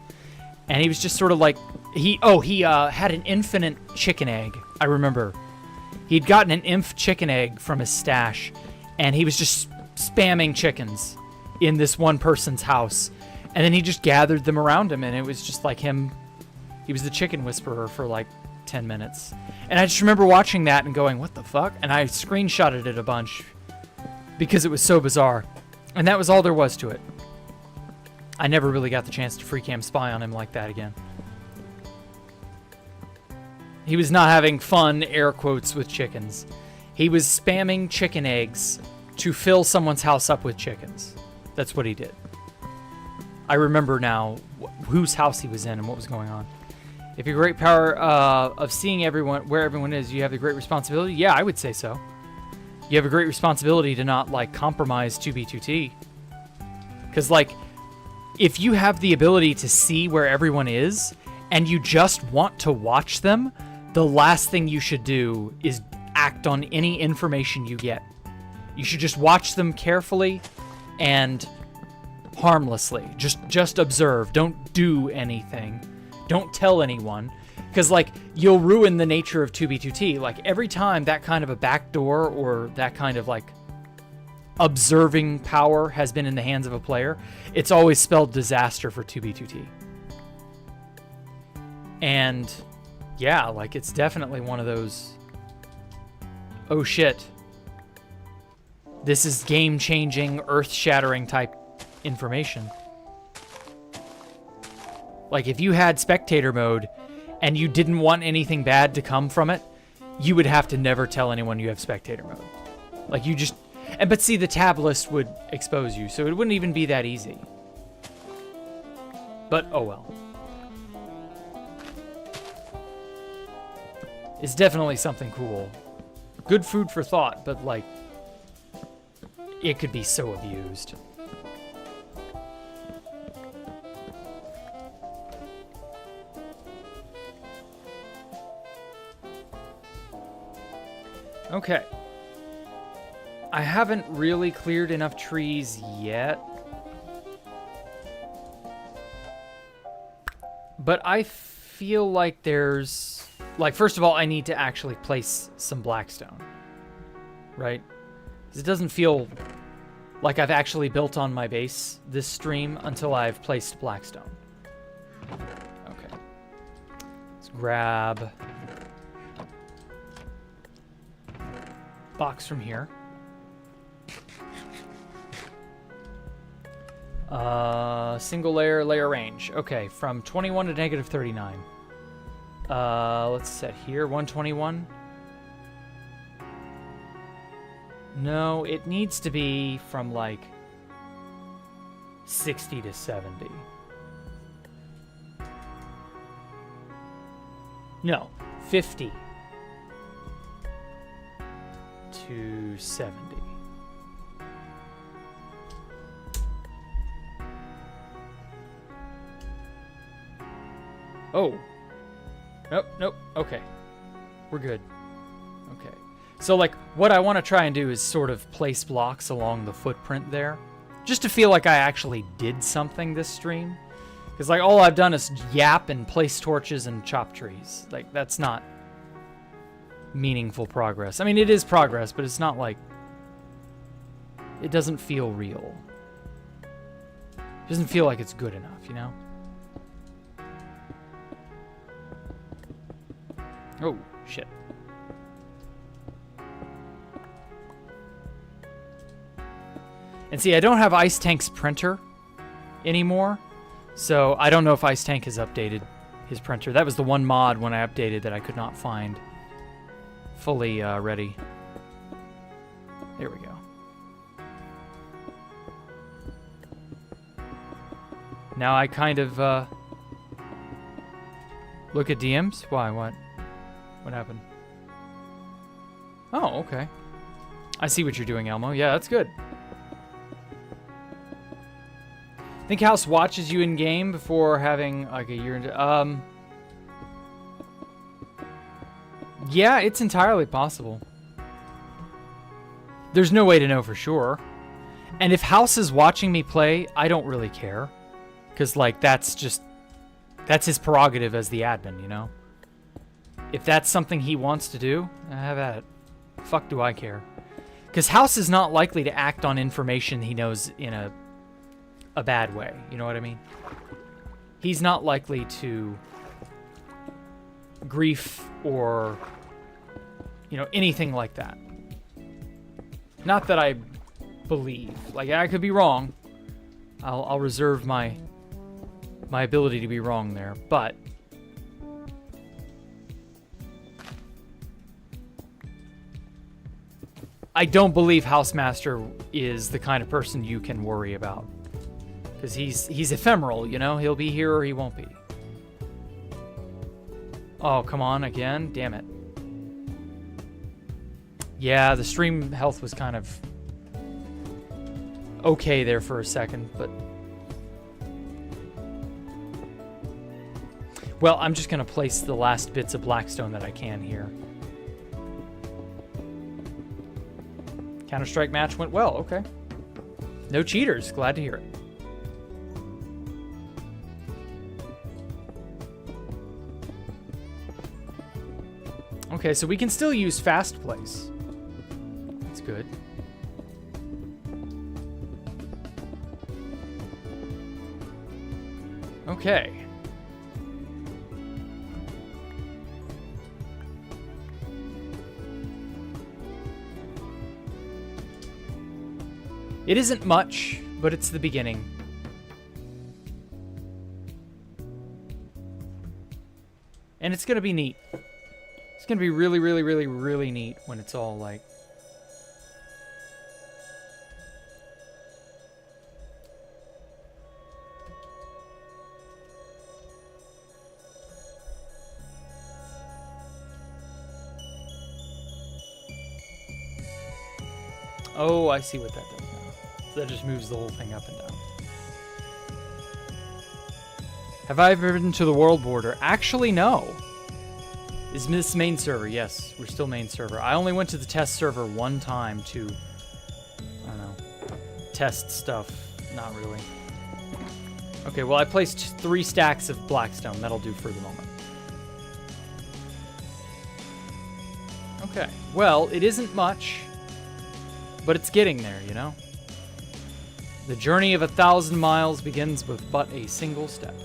And he was just sort of like... He had an infinite chicken egg. I remember. He'd gotten an inf chicken egg from his stash. And he was just spamming chickens in this one person's house. And then he just gathered them around him. And it was just like him... He was the chicken whisperer for like 10 minutes. And I just remember watching that and going, what the fuck? And I screenshotted it a bunch because it was so bizarre. And that was all there was to it. I never really got the chance to free cam spy on him like that again. He was not having fun, air quotes, with chickens. He was spamming chicken eggs to fill someone's house up with chickens. That's what he did. I remember now whose house he was in and what was going on. If your great power of seeing everyone where everyone is, you have the great responsibility. Yeah, I would say so. You have a great responsibility to not like compromise 2B2T. Because like, if you have the ability to see where everyone is and you just want to watch them, the last thing you should do is act on any information you get. You should just watch them carefully and harmlessly. Just observe. Don't do anything. Don't tell anyone, because like you'll ruin the nature of 2B2T. Like every time that kind of a backdoor or that kind of like observing power has been in the hands of a player, it's always spelled disaster for 2B2T. And yeah, like it's definitely one of those, oh shit, this is game-changing, earth-shattering type information. Like, if you had spectator mode and you didn't want anything bad to come from it, you would have to never tell anyone you have spectator mode. Like, you just... But see, the tab list would expose you, so it wouldn't even be that easy. But, oh well. It's definitely something cool. Good food for thought, but like, it could be so abused. Okay. I haven't really cleared enough trees yet. But I feel like there's... Like, first of all, I need to actually place some blackstone. Right? Because it doesn't feel like I've actually built on my base this stream until I've placed blackstone. Okay. Let's grab... box from here. Single layer range. Okay, from 21 to negative 39. Let's set here 121. No, it needs to be from like 60 to 70. No, 50 to 70. Oh. Nope. Okay. We're good. Okay. So, like, what I want to try and do is sort of place blocks along the footprint there. Just to feel like I actually did something this stream. Because, like, all I've done is yap and place torches and chop trees. Like, that's not meaningful progress. I mean, it is progress, but it's not like... It doesn't feel real. It doesn't feel like it's good enough, you know? Oh, shit. And see, I don't have Ice Tank's printer anymore, so I don't know if Ice Tank has updated his printer. That was the one mod when I updated that I could not find fully ready. There we go. Now I kind of look at DMs. Why? What? What happened? Oh, okay. I see what you're doing, Elmo. Yeah, that's good. Think House watches you in game before having like a year into yeah, it's entirely possible. There's no way to know for sure. And if House is watching me play, I don't really care. Cause like that's his prerogative as the admin, you know? If that's something he wants to do, have at it. Fuck do I care. Because House is not likely to act on information he knows in a bad way. You know what I mean? He's not likely to grief or, you know, anything like that. Not that I believe. Like, I could be wrong. I'll reserve my ability to be wrong there. But I don't believe Housemaster is the kind of person you can worry about. Because he's ephemeral, you know? He'll be here or he won't be. Oh, come on, again? Damn it. Yeah, the stream health was kind of okay there for a second, but... Well, I'm just going to place the last bits of blackstone that I can here. Counter-Strike match went well, okay. No cheaters, glad to hear it. Okay, so we can still use fast place. That's good. Okay. It isn't much, but it's the beginning. And it's gonna be neat. It's gonna be really, really, really, really neat when it's all like... Oh, I see what that does now. So that just moves the whole thing up and down. Have I ever been to the world border? Actually, no. Is this main server? Yes, we're still main server. I only went to the test server one time to, I don't know, test stuff. Not really. Okay, well, I placed 3 stacks of blackstone. That'll do for the moment. Okay, well, it isn't much, but it's getting there, you know? The journey of 1,000 miles begins with but a single step.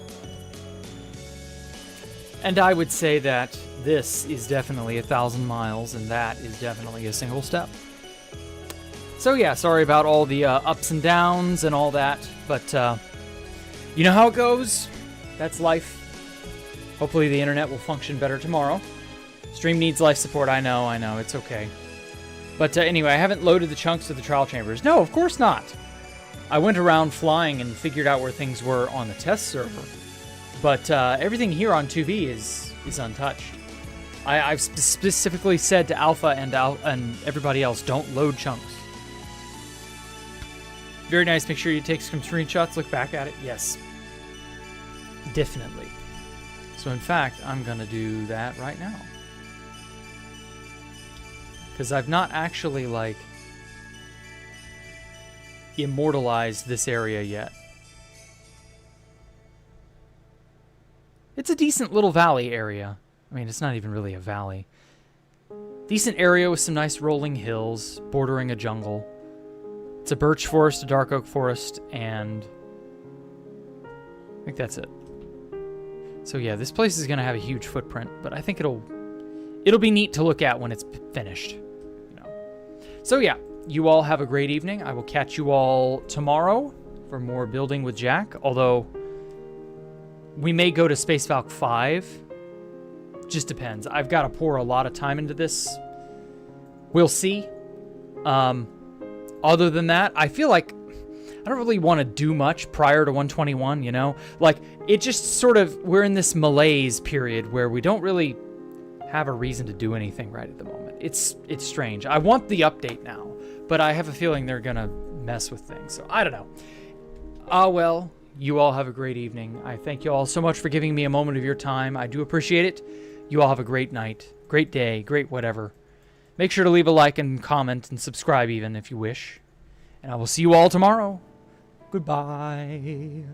And I would say that this is definitely 1,000 miles, and that is definitely a single step. So yeah, sorry about all the ups and downs and all that, but you know how it goes. That's life. Hopefully the internet will function better tomorrow. Stream needs life support, I know, it's okay. But anyway, I haven't loaded the chunks of the trial chambers. No, of course not. I went around flying and figured out where things were on the test server. But everything here on 2B is untouched. I've specifically said to Alpha and everybody else, don't load chunks. Very nice. Make sure you take some screenshots, look back at it. Yes. Definitely. So in fact, I'm going to do that right now. Because I've not actually, like, immortalized this area yet. It's a decent little valley area. I mean, it's not even really a valley. Decent area with some nice rolling hills, bordering a jungle. It's a birch forest, a dark oak forest, and I think that's it. So yeah, this place is going to have a huge footprint, but I think it'll be neat to look at when it's finished. You know. So yeah, you all have a great evening. I will catch you all tomorrow for more building with Jack, although we may go to Space Valk 5. Just depends. I've got to pour a lot of time into this. We'll see. Other than that, I feel like I don't really want to do much prior to 121, you know? Like, it just sort of, we're in this malaise period where we don't really have a reason to do anything right at the moment. It's strange. I want the update now, but I have a feeling they're going to mess with things. So, I don't know. Well, you all have a great evening. I thank you all so much for giving me a moment of your time. I do appreciate it. You all have a great night, great day, great whatever. Make sure to leave a like and comment and subscribe even if you wish. And I will see you all tomorrow. Goodbye.